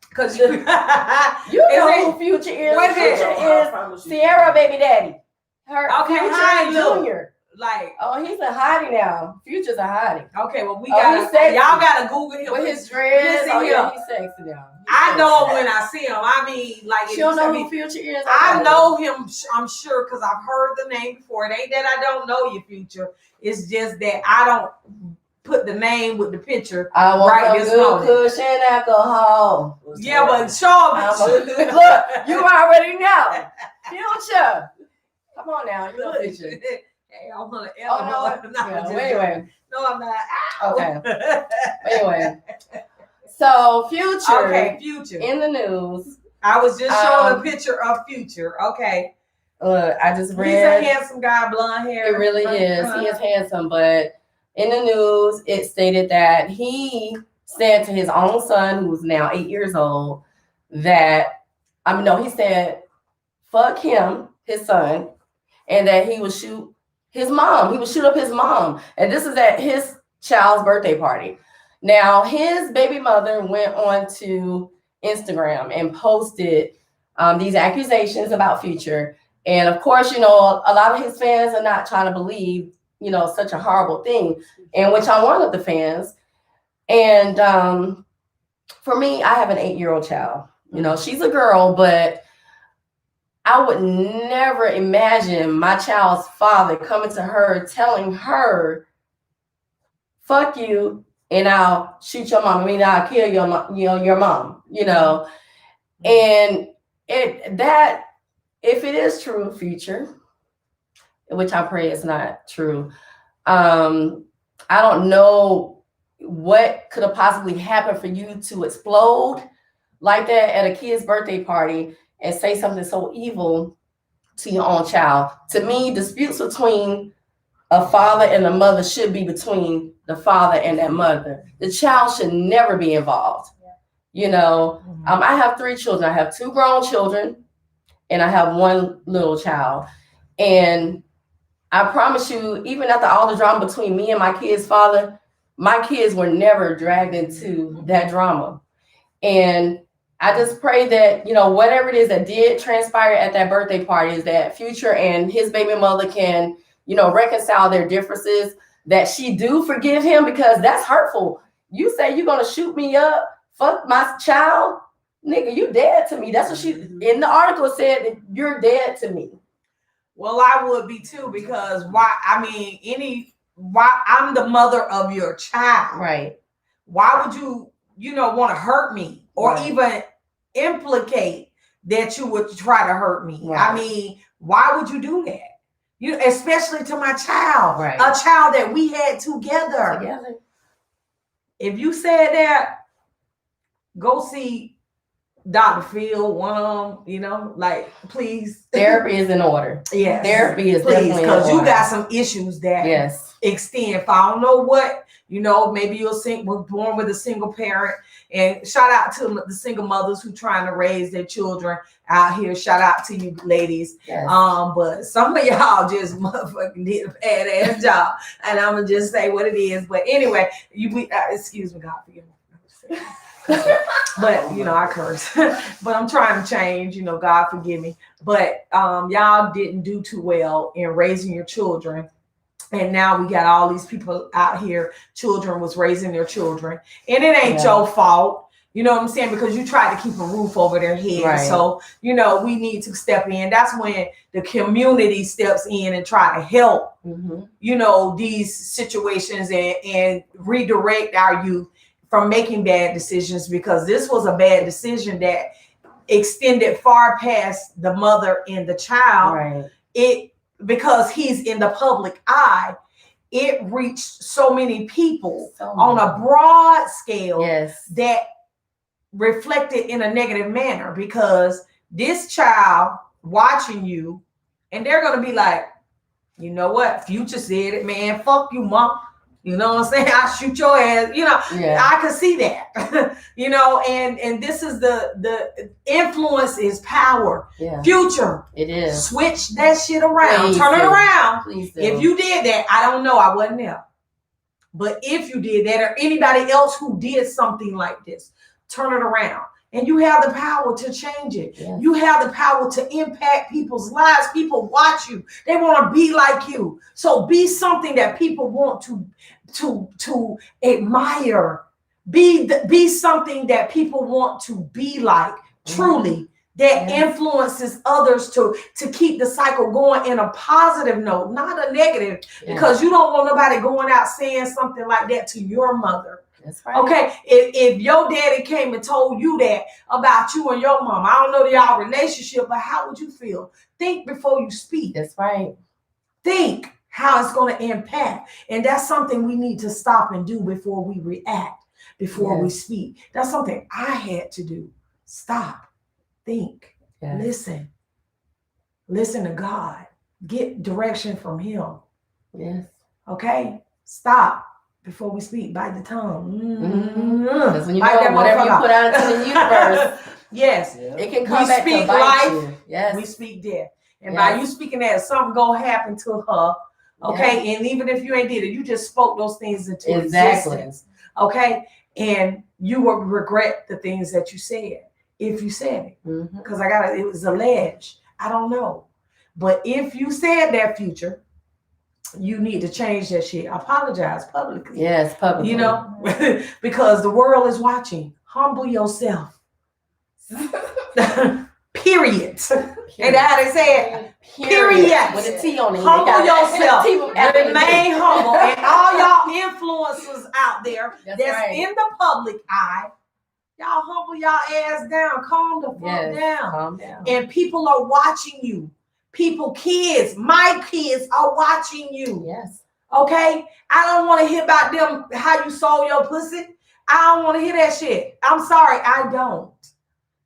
Because you know who Future is. Future is Sierra baby daddy. Future Junior. Like, oh, he's a hottie now. Future's a hottie. Okay, well, y'all gotta Google him with his dreads. He's sexy now. I know him when I see him. I mean, like, you don't know who Future is. I know him. I'm sure because I've heard the name before. It ain't that I don't know your Future. It's just that I don't put the name with the picture. I want some good cushion alcohol. Yeah, but show look, you already know. Future. Come on now, you know Future. Hey, I want to. Anyway. No, I'm not. Okay. Anyway. So Future. Okay, Future. In the news. I was just showing a picture of Future. Okay. I just read. He's a handsome guy, blonde hair. It really is. He is handsome, but in the news, it stated that he said to his own son, who's now 8 years old, that, he said, fuck him, his son, and that he would shoot his mom. He would shoot up his mom. And this is at his child's birthday party. Now, his baby mother went on to Instagram and posted these accusations about Future. And of course, a lot of his fans are not trying to believe, such a horrible thing, in which I'm one of the fans. And for me, I have an 8-year-old child. She's a girl, but I would never imagine my child's father coming to her, telling her, fuck you, and I'll shoot your mom. I'll kill your mom, your mom, And if it is true, Future, which I pray is not true, I don't know what could have possibly happened for you to explode like that at a kid's birthday party and say something so evil to your own child. To me, disputes between a father and a mother should be between the father and that mother. The child should never be involved. You know, I have 3 children. I have 2 grown children and I have 1 little child. And I promise you, even after all the drama between me and my kid's father, my kids were never dragged into that drama. And I just pray that, you know, whatever it is that did transpire at that birthday party is that Future and his baby mother can, you know, reconcile their differences, that she do forgive him, because that's hurtful. You say you're going to shoot me up, fuck my child, nigga, you dead to me. That's what she, in the article said, that you're dead to me. Well, I would be too, because why I'm the mother of your child. Right. Why would you want to hurt me or Right. even implicate that you would try to hurt me? Right. I mean, why would you do that? Especially to my child, Right. a child that we had together. If you said that, go see Dr. Phil, one of them, please. Therapy is in order. Yes. Therapy is Please, definitely in order. because you got some issues that Yes. extend for I don't know what, maybe you're born with a single parent. And shout out to the single mothers who trying to raise their children out here. Shout out to you ladies. Yes. But some of y'all just motherfucking did a badass job. And I'm gonna just say what it is. But anyway, excuse me, God forgive me. But I curse. But I'm trying to change, God forgive me. But y'all didn't do too well in raising your children. And now we got all these people out here, children was raising their children. And it ain't your fault. You know what I'm saying? Because you tried to keep a roof over their head. Right. So, we need to step in. That's when the community steps in and try to help, these situations and redirect our youth from making bad decisions, because this was a bad decision that extended far past the mother and the child. Right. Because he's in the public eye, it reached so many people on a broad scale that reflected in a negative manner, because this child watching you, and they're going to be like, you know what? Future said it, man. Fuck you, mom. You know what I'm saying? I'll shoot your ass. I can see that. And this is the influence is power. Yeah. Future. It is. Switch that shit around. Please Turn it do. around. Please do. If you did that, I don't know. I wasn't there. But if you did that, or anybody else who did something like this, turn it around. And you have the power to change it. Yes. You have the power to impact people's lives. People watch you. They want to be like you. So be something that people want to admire. Be something that people want to be like, truly, that influences others to keep the cycle going in a positive note, not a negative, because you don't want nobody going out saying something like that to your mother. That's right. Okay, if your daddy came and told you that about you and your mom, I don't know y'all relationship, but how would you feel? Think before you speak. That's right. Think how it's going to impact. And that's something we need to stop and do before we react, before we speak. That's something I had to do. Stop, think, listen to God, get direction from him. Yes. Okay, stop. Before we speak, bite the tongue. Because when you know whatever you put out into the universe, yes, it can come back speak to bite life. you. Yes, we speak death, and by you speaking that, something gonna happen to her. Okay, and even if you ain't did it, you just spoke those things into existence. Okay, and you will regret the things that you said if you said it, because it was alleged. I don't know, but if you said that, Future, you need to change that shit. Apologize publicly. Yes, publicly. Because the world is watching. Humble yourself. Period. And how they say it? Period. With a T on it. Humble yourself. Remain humble. And all y'all influencers out there that's in the public eye, Y'all humble y'all ass down. Calm the fuck Yes. down. Calm down. And people are watching you. Kids, my kids are watching you. Yes. Okay? I don't want to hear about them, how you sold your pussy. I don't want to hear that shit. I'm sorry, I don't.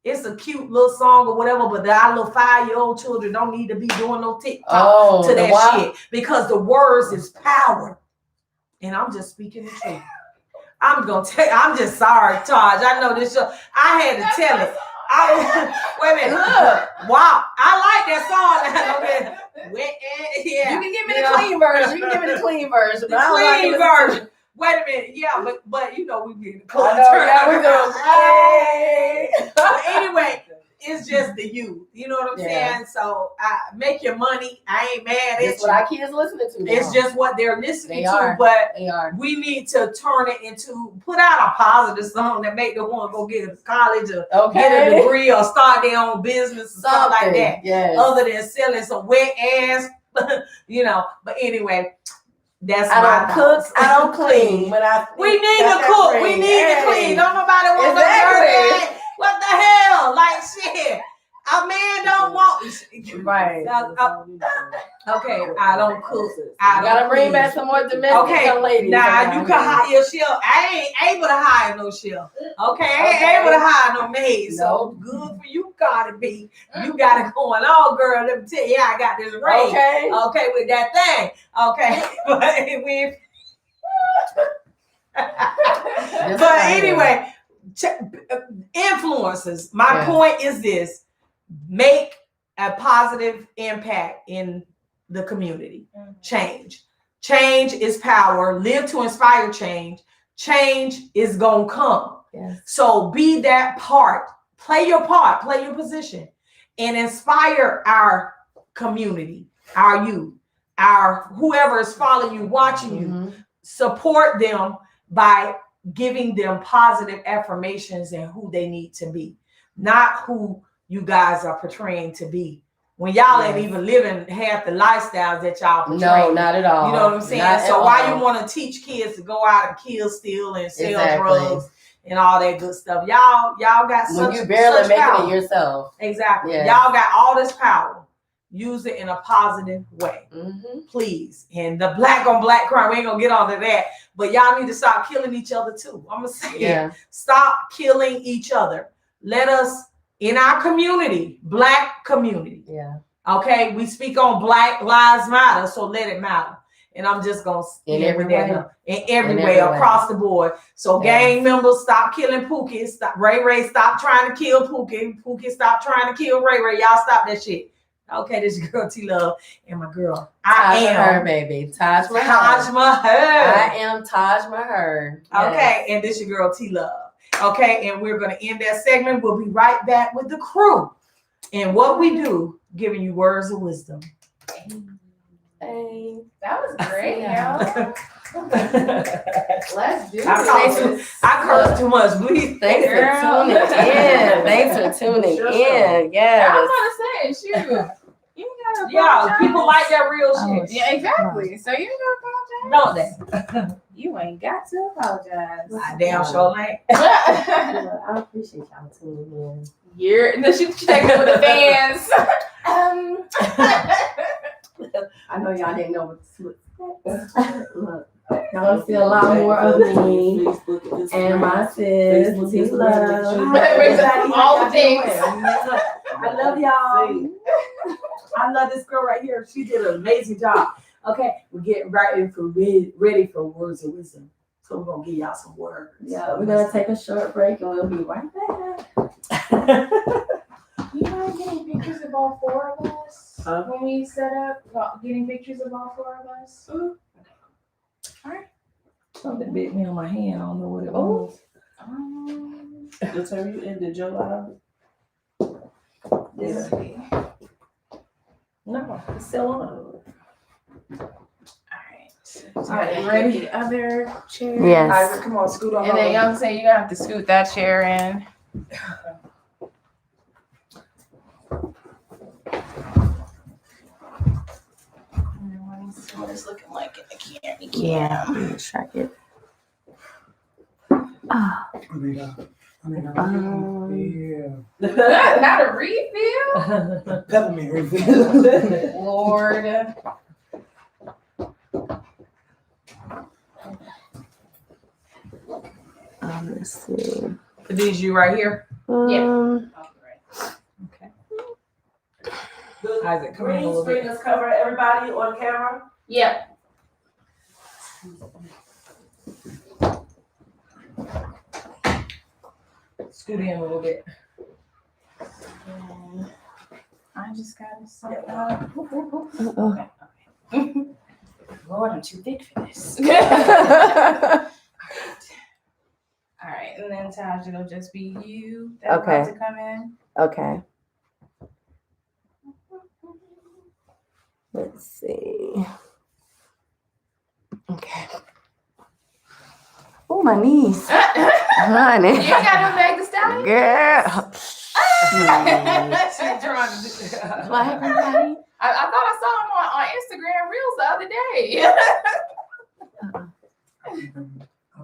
It's a cute little song or whatever, but our little 5-year-old children don't need to be doing no TikTok to that shit, because the words is power. And I'm just speaking the truth. I'm just sorry, Taj. I know this show. I had to tell it. Wait a minute. Look. Wow. I like that song. Yeah. You can give me the clean version. You can give me the clean version. The clean version. Wait a minute. Yeah, but you know we getting close. Yeah, we're going. Hey. But anyway, it's just the youth. You know what I'm saying? So make your money. I ain't mad at you. That's what our kids listening to. It's just what they're listening to. Are. But they are. We need to turn it into, put out a positive song that make them want to go get a college or get a degree or start their own business or something like that. Yes. Other than selling some wet ass, you know. But anyway, that's I don't cook, I don't clean. But we need to cook. We need to clean. Don't nobody want no dirty. What the hell? Like shit. A man don't want right. Okay, I don't cook. I gotta bring back some more domestic young ladies. Now you can hire Shell. I ain't able to hire no Shell. Okay, I ain't able to hire no maid. So good for you, Cardi B. You got it going on, girl. Let me tell you, I got this ring. Okay, with that thing. Okay, but anyway, influencers. My point is this. Make a positive impact in the community. Change is power. Live to inspire change. Change is gonna come. So be that part. Play your part. Play your position, and inspire our community, our youth, our whoever is following you, watching you. Support them by giving them positive affirmations and who they need to be, not who you guys are portraying to be. When y'all ain't even living half the lifestyles that y'all portray. No, not at all. You know what I'm saying? So why you want to teach kids to go out and kill, steal, and sell drugs and all that good stuff? Y'all got such, when you barely making power. It yourself. Exactly. Y'all got all this power. Use it in a positive way, please. And the black on black crime, we ain't gonna get onto that, but y'all need to stop killing each other too. I'm gonna say it. Stop killing each other. Let us, in our community, black community. Okay, we speak on Black Lives Matter, so let it matter. And I'm just gonna in every way across the board. So gang members, stop killing Pookie. Stop Ray, stop trying to kill Pookie. Pookie, stop trying to kill Ray. Y'all stop that shit. Okay, this is your girl T Love and my girl. I am Mahar, baby. Taj Mahar. I am Taj Mahar. Okay, and this is your girl T Love. Okay, and we're gonna end that segment. We'll be right back with the crew and what we do, giving you words of wisdom. Hey, that was great, y'all. Let's do it. I curse too much. Please. Thanks for tuning in. Thanks for tuning in. Yeah. I was gonna say, shoot. You gotta apologize. People like that real shit. Yeah, exactly. So you ain't gotta apologize. No, you ain't got to apologize. I damn sure ain't. I appreciate y'all tuning in. No, she checking with the fans. I know y'all didn't know what to look. Y'all gonna see a lot more of me and my sis, T Love. All the things. I love y'all. I love this girl right here. She did an amazing job. Okay, we're getting ready for words of wisdom. So we're gonna give y'all some words. Yeah, we're gonna take a short break and we'll be right back. You mind getting pictures of all four of us when we set up? Getting pictures of all four of us? All right. Something bit me on my hand. I don't know what it was. The time you ended your live? Yeah. No, it's still on. All right, ready? The other chair. Yes. Isaac, come on, scoot on. And then y'all say you're gonna have to scoot that chair in. What it's looking like in the camera. Yeah, track it. Rita, I mean, Not a refill. peppermint refill. Lord. Let's see. These you right here. Okay. Isaac, come in a Green little screen bit. is cover everybody on camera. Yep. Scoot in a little bit. I just gotta set up. Okay. Lord, I'm too thick for this. All right, and then Taj, it'll just be you that's Okay. about to come in. Okay. Let's see. Okay. Oh, my knees. Honey. You ain't got no Meg Thee Stallion? Girl. She's trying to do What happened, honey? I thought I saw him on Instagram Reels the other day.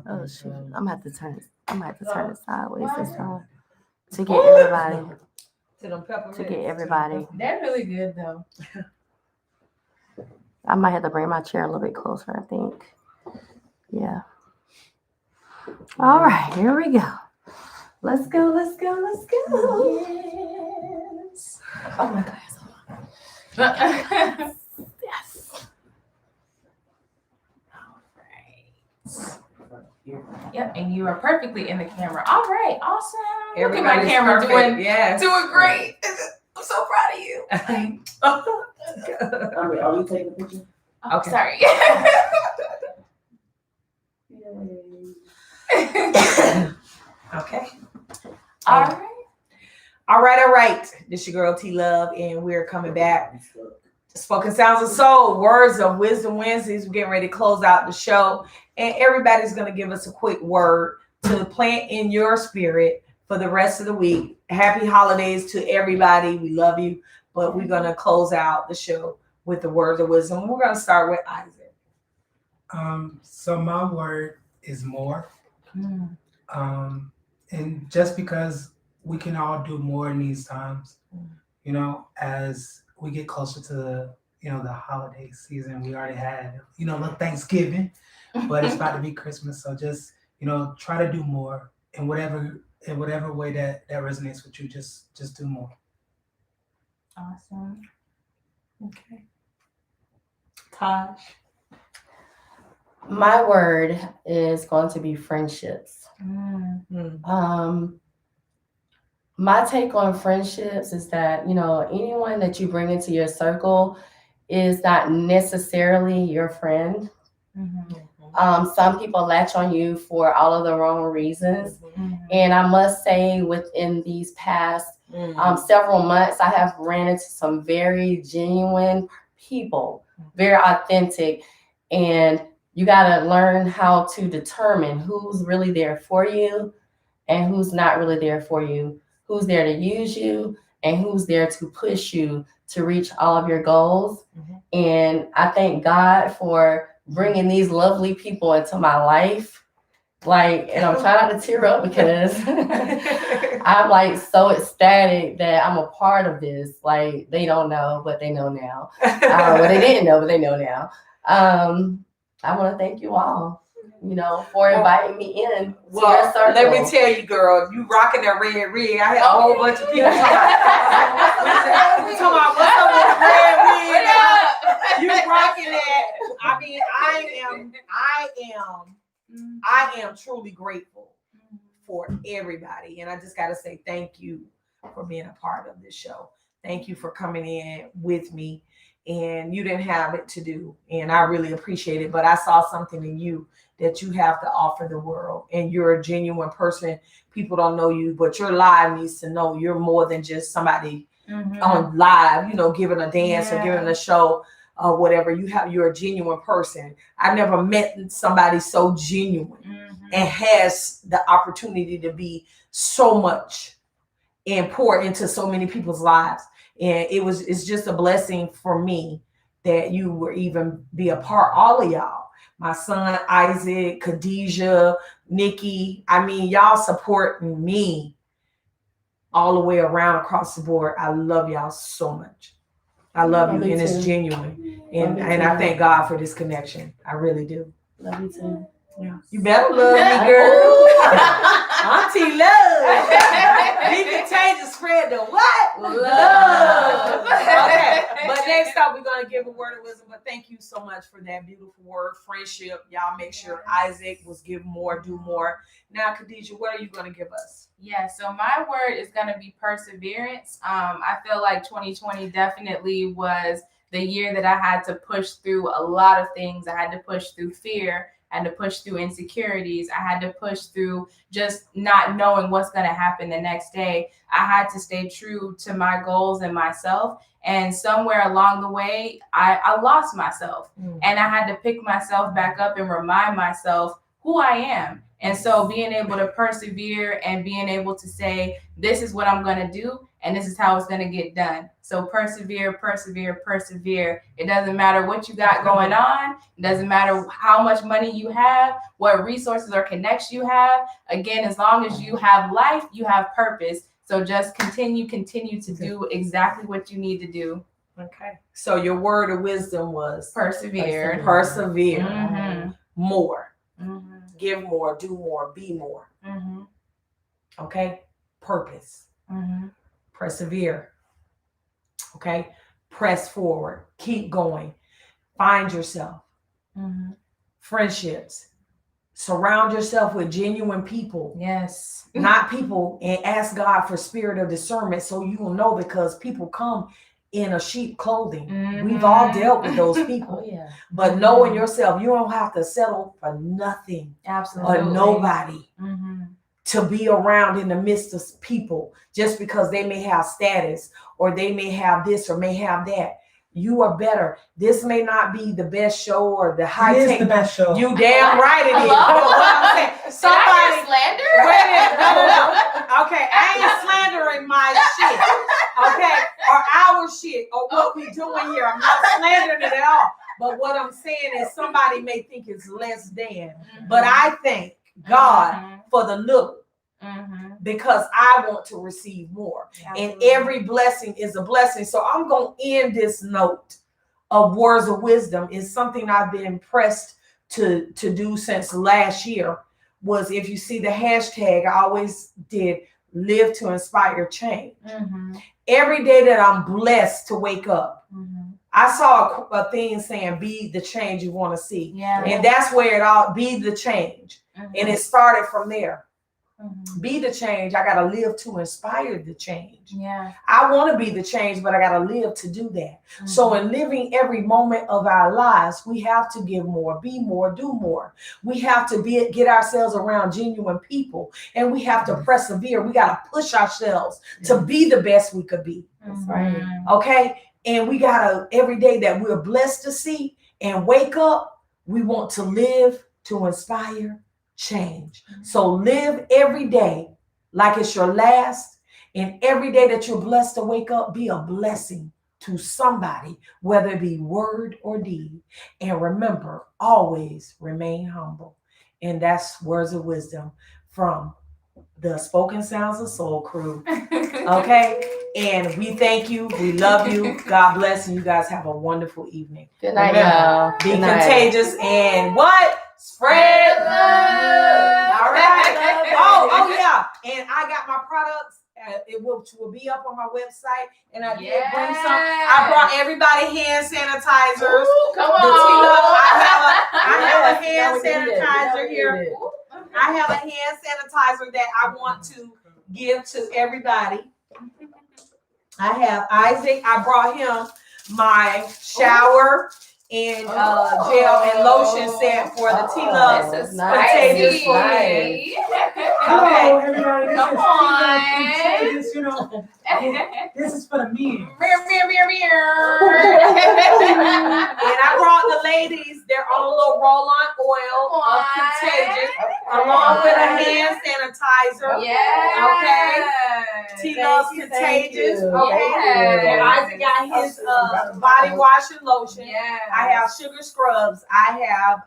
Oh shoot! I'm gonna have to turn it sideways this time to get everybody. to them peppermints. To get everybody. They're really good though. I might have to bring my chair a little bit closer. I think. Yeah. All right, here we go. Let's go. Let's go. Let's go. Yes. Oh my gosh. Yes. Yep, and you are perfectly in the camera. All right, awesome. Look at Everybody's my camera perfect. Yes. doing great. I'm so proud of you. Are we taking a picture? Oh, Okay. Sorry. Okay. All right. All right. This your girl T Love, and we're coming back. Spoken Sounds of Soul, Words of Wisdom Wednesdays. We're getting ready to close out the show, and everybody's going to give us a quick word to plant in your spirit for the rest of the week. Happy holidays to everybody. We love you, but we're going to close out the show with the words of wisdom. We're going to start with Isaac. So my word is more. And just because we can all do more in these times, you know, as we get closer to the, you know, the holiday season, we already had, you know, look, Thanksgiving, but it's about to be Christmas. So just, you know, try to do more in whatever way that resonates with you. Just do more. Awesome. Okay. Taj. My word is going to be friendships. My take on friendships is that, you know, anyone that you bring into your circle is not necessarily your friend. Some people latch on you for all of the wrong reasons. And I must say, within these past several months, I have ran into some very genuine people, very authentic. And you got to learn how to determine who's really there for you and who's not really there for you, who's there to use you and who's there to push you to reach all of your goals. And I thank God for bringing these lovely people into my life. Like, and I'm trying not to tear up because I'm like so ecstatic that I'm a part of this. Like, they don't know, but they know now. Well, they didn't know, but they know now. I want to thank you all, you know, for inviting me in to your circle. Let me tell you, girl, you rocking that red rig. I had a whole bunch of people talking about what's up with the red wig. You rocking that. I mean, I am truly grateful for everybody. And I just got to say thank you for being a part of this show. Thank you for coming in with me. And you didn't have it to do. And I really appreciate it. But I saw something in you that you have to offer the world. And you're a genuine person. People don't know you, but your live needs to know you're more than just somebody on live, you know, giving a dance or giving a show or whatever. You're a genuine person. I've never met somebody so genuine and has the opportunity to be so much and pour into so many people's lives. And it's just a blessing for me that you were even be a part, all of y'all, my son Isaac, Khadijah, Nikki. I mean, y'all supporting me all the way around across the board. I love y'all so much. I love you, and it's genuine. And I thank God for this connection. I really do. Love you too. Yeah. You better love me, girl. Auntie love. Be contagious, spread the what? Love. Okay. But next up, we're going to give a word of wisdom. But thank you so much for that beautiful word, friendship. Y'all make sure Isaac was give more, do more. Now, Khadijah, what are you going to give us? Yeah, so my word is going to be perseverance. I feel like 2020 definitely was the year that I had to push through a lot of things. I had to push through fear. I had to push through insecurities. I had to push through just not knowing what's going to happen the next day. I had to stay true to my goals and myself. And somewhere along the way, I lost myself. And I had to pick myself back up and remind myself who I am. And so being able to persevere and being able to say, this is what I'm going to do, and this is how it's going to get done. So persevere, persevere, persevere. It doesn't matter what you got going on. It doesn't matter how much money you have, what resources or connections you have. Again, as long as you have life, you have purpose. So just continue to do exactly what you need to do. Okay. So your word of wisdom was Persevere. Persevere. Mm-hmm. More. Mm-hmm. Give more, do more, be more. Mm-hmm. Okay? Purpose. Mm-hmm. Persevere. Okay? Press forward. Keep going. Find yourself. Mm-hmm. Friendships. Surround yourself with genuine people. Yes. Not people, and ask God for spirit of discernment so you will know, because people come in a sheep clothing. Mm-hmm. We've all dealt with those people. Oh yeah. But knowing yourself, you don't have to settle for nothing Absolutely. or nobody Mm-hmm. to be around in the midst of people just because they may have status or they may have this or may have that. You are better. This may not be the best show or the high It is tech. the best show. You damn right it is. Hello? But what I'm saying, somebody. slander? Wait a minute. No. Okay, I ain't slandering my shit. Okay, or our shit, or what we doing here. I'm not slandering it at all. But what I'm saying is, somebody may think it's less than. But I thank God for the little, because I want to receive more. And every blessing is a blessing. So I'm going to end this note of words of wisdom. Is something I've been pressed to do since last year. Was, if you see the hashtag, I always did live to inspire change. Every day that I'm blessed to wake up, I saw a thing saying, be the change you want to see. Yeah. And that's where it all, be the change. And it started from there. Be the change. I got to live to inspire the change. Yeah. I want to be the change, but I got to live to do that. So in living every moment of our lives, we have to give more, be more, do more. We have to get ourselves around genuine people, and we have to persevere. We got to push ourselves to be the best we could be. That's right. Okay. And we got to, every day that we're blessed to see and wake up, we want to live to inspire change. So live every day like it's your last, and every day that you're blessed to wake up, be a blessing to somebody, whether it be word or deed. And remember, always remain humble. And that's words of wisdom from the Spoken Sounds of Soul crew. Okay. And we thank you. We love you. God bless. And you guys have a wonderful evening. Good night, Remember, y'all. be Good night. contagious and what? Spread love. All right. Oh yeah. And I got my products. It will be up on my website. And I did bring some. I brought everybody hand sanitizers. Ooh, come The on. I have a hand Yes, now we sanitizer did. here. I have a hand sanitizer that I want to give to everybody. I have Isaac. I brought him my shower and gel and lotion set for the T-Love This is Contagious nice. for Men. Hello, everybody. This Come is on. Contagious, you know. This is for the men. And I brought the ladies their own little roll-on oil of Contagious, along with a hand sanitizer. T-Love's Contagious. Okay. And Isaac got his body wash and lotion. I have sugar scrubs. I have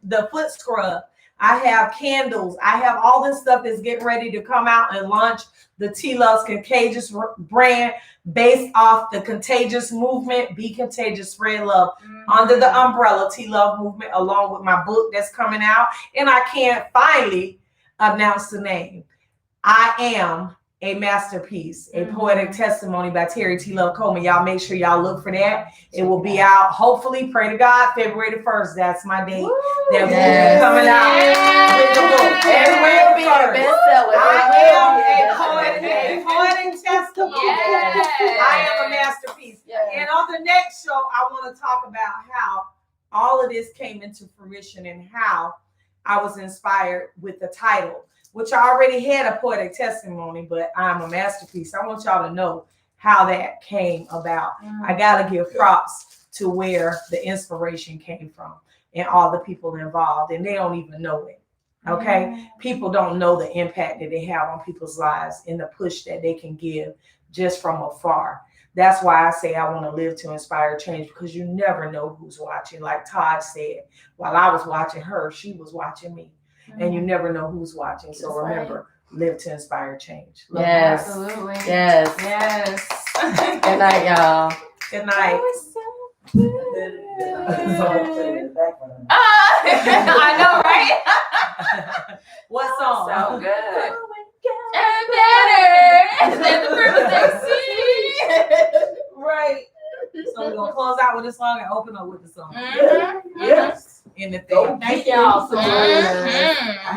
the foot scrub. I have candles. I have all this stuff that's getting ready to come out and launch the T-Love's Contagious brand based off the Contagious movement, Be Contagious, Spread Love, under the umbrella T-Love movement, along with my book that's coming out. And I can't finally announce the name. I Am a Masterpiece, a poetic testimony by Terry T. Love Coleman. Y'all make sure y'all look for that. It will be out, hopefully, pray to God, February the 1st. That's my date. That will be coming out with the book. It will be a bestseller. I am a poetic testimony. Yes. I am a masterpiece. And on the next show, I want to talk about how all of this came into fruition and how I was inspired with the title, which I already had a poetic testimony, but I'm a masterpiece. I want y'all to know how that came about. I got to give props to where the inspiration came from and all the people involved, and they don't even know it. Okay? People don't know the impact that they have on people's lives and the push that they can give just from afar. That's why I say I want to live to inspire change, because you never know who's watching. Like Todd said, while I was watching her, she was watching me. And you never know who's watching. So remember, live to inspire change. Love Yes. Absolutely. Yes. Yes. Good night, y'all. you. Good night. I know, right? What song? So good. And better than the birthday scene. Right. So we're gonna close out with a song and open up with the song. Yes. In the Go. thing. Thank y'all for joining us. I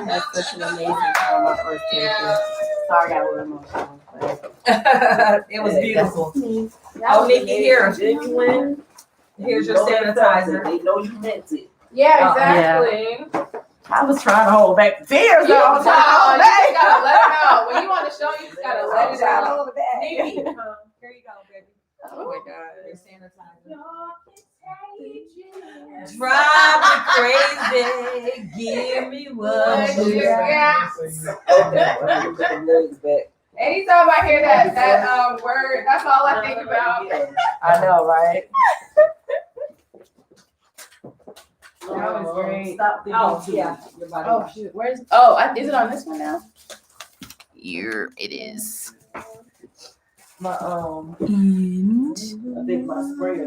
Mhm. had such an amazing time my first day. Sorry, I got a little emotional. It was beautiful. Oh, Nikki, here. Genuine. Here's your sanitizer. They know you meant it. Yeah, exactly. I was trying to hold back the tears You all just the time. gotta let it out. When you on the show, you just gotta let it out. Nikki, here you go, baby. Oh my God. Your sanitizer. Drive me crazy. Give me what you got. Okay, I'm gonna put the legs back. Anytime I hear that word, that's all I think about. I know, right? That was great. Stop the Oh, YouTube. yeah. Your body Oh wash. shoot, where's? Is it on this one now? Here it is. My I think my sprayer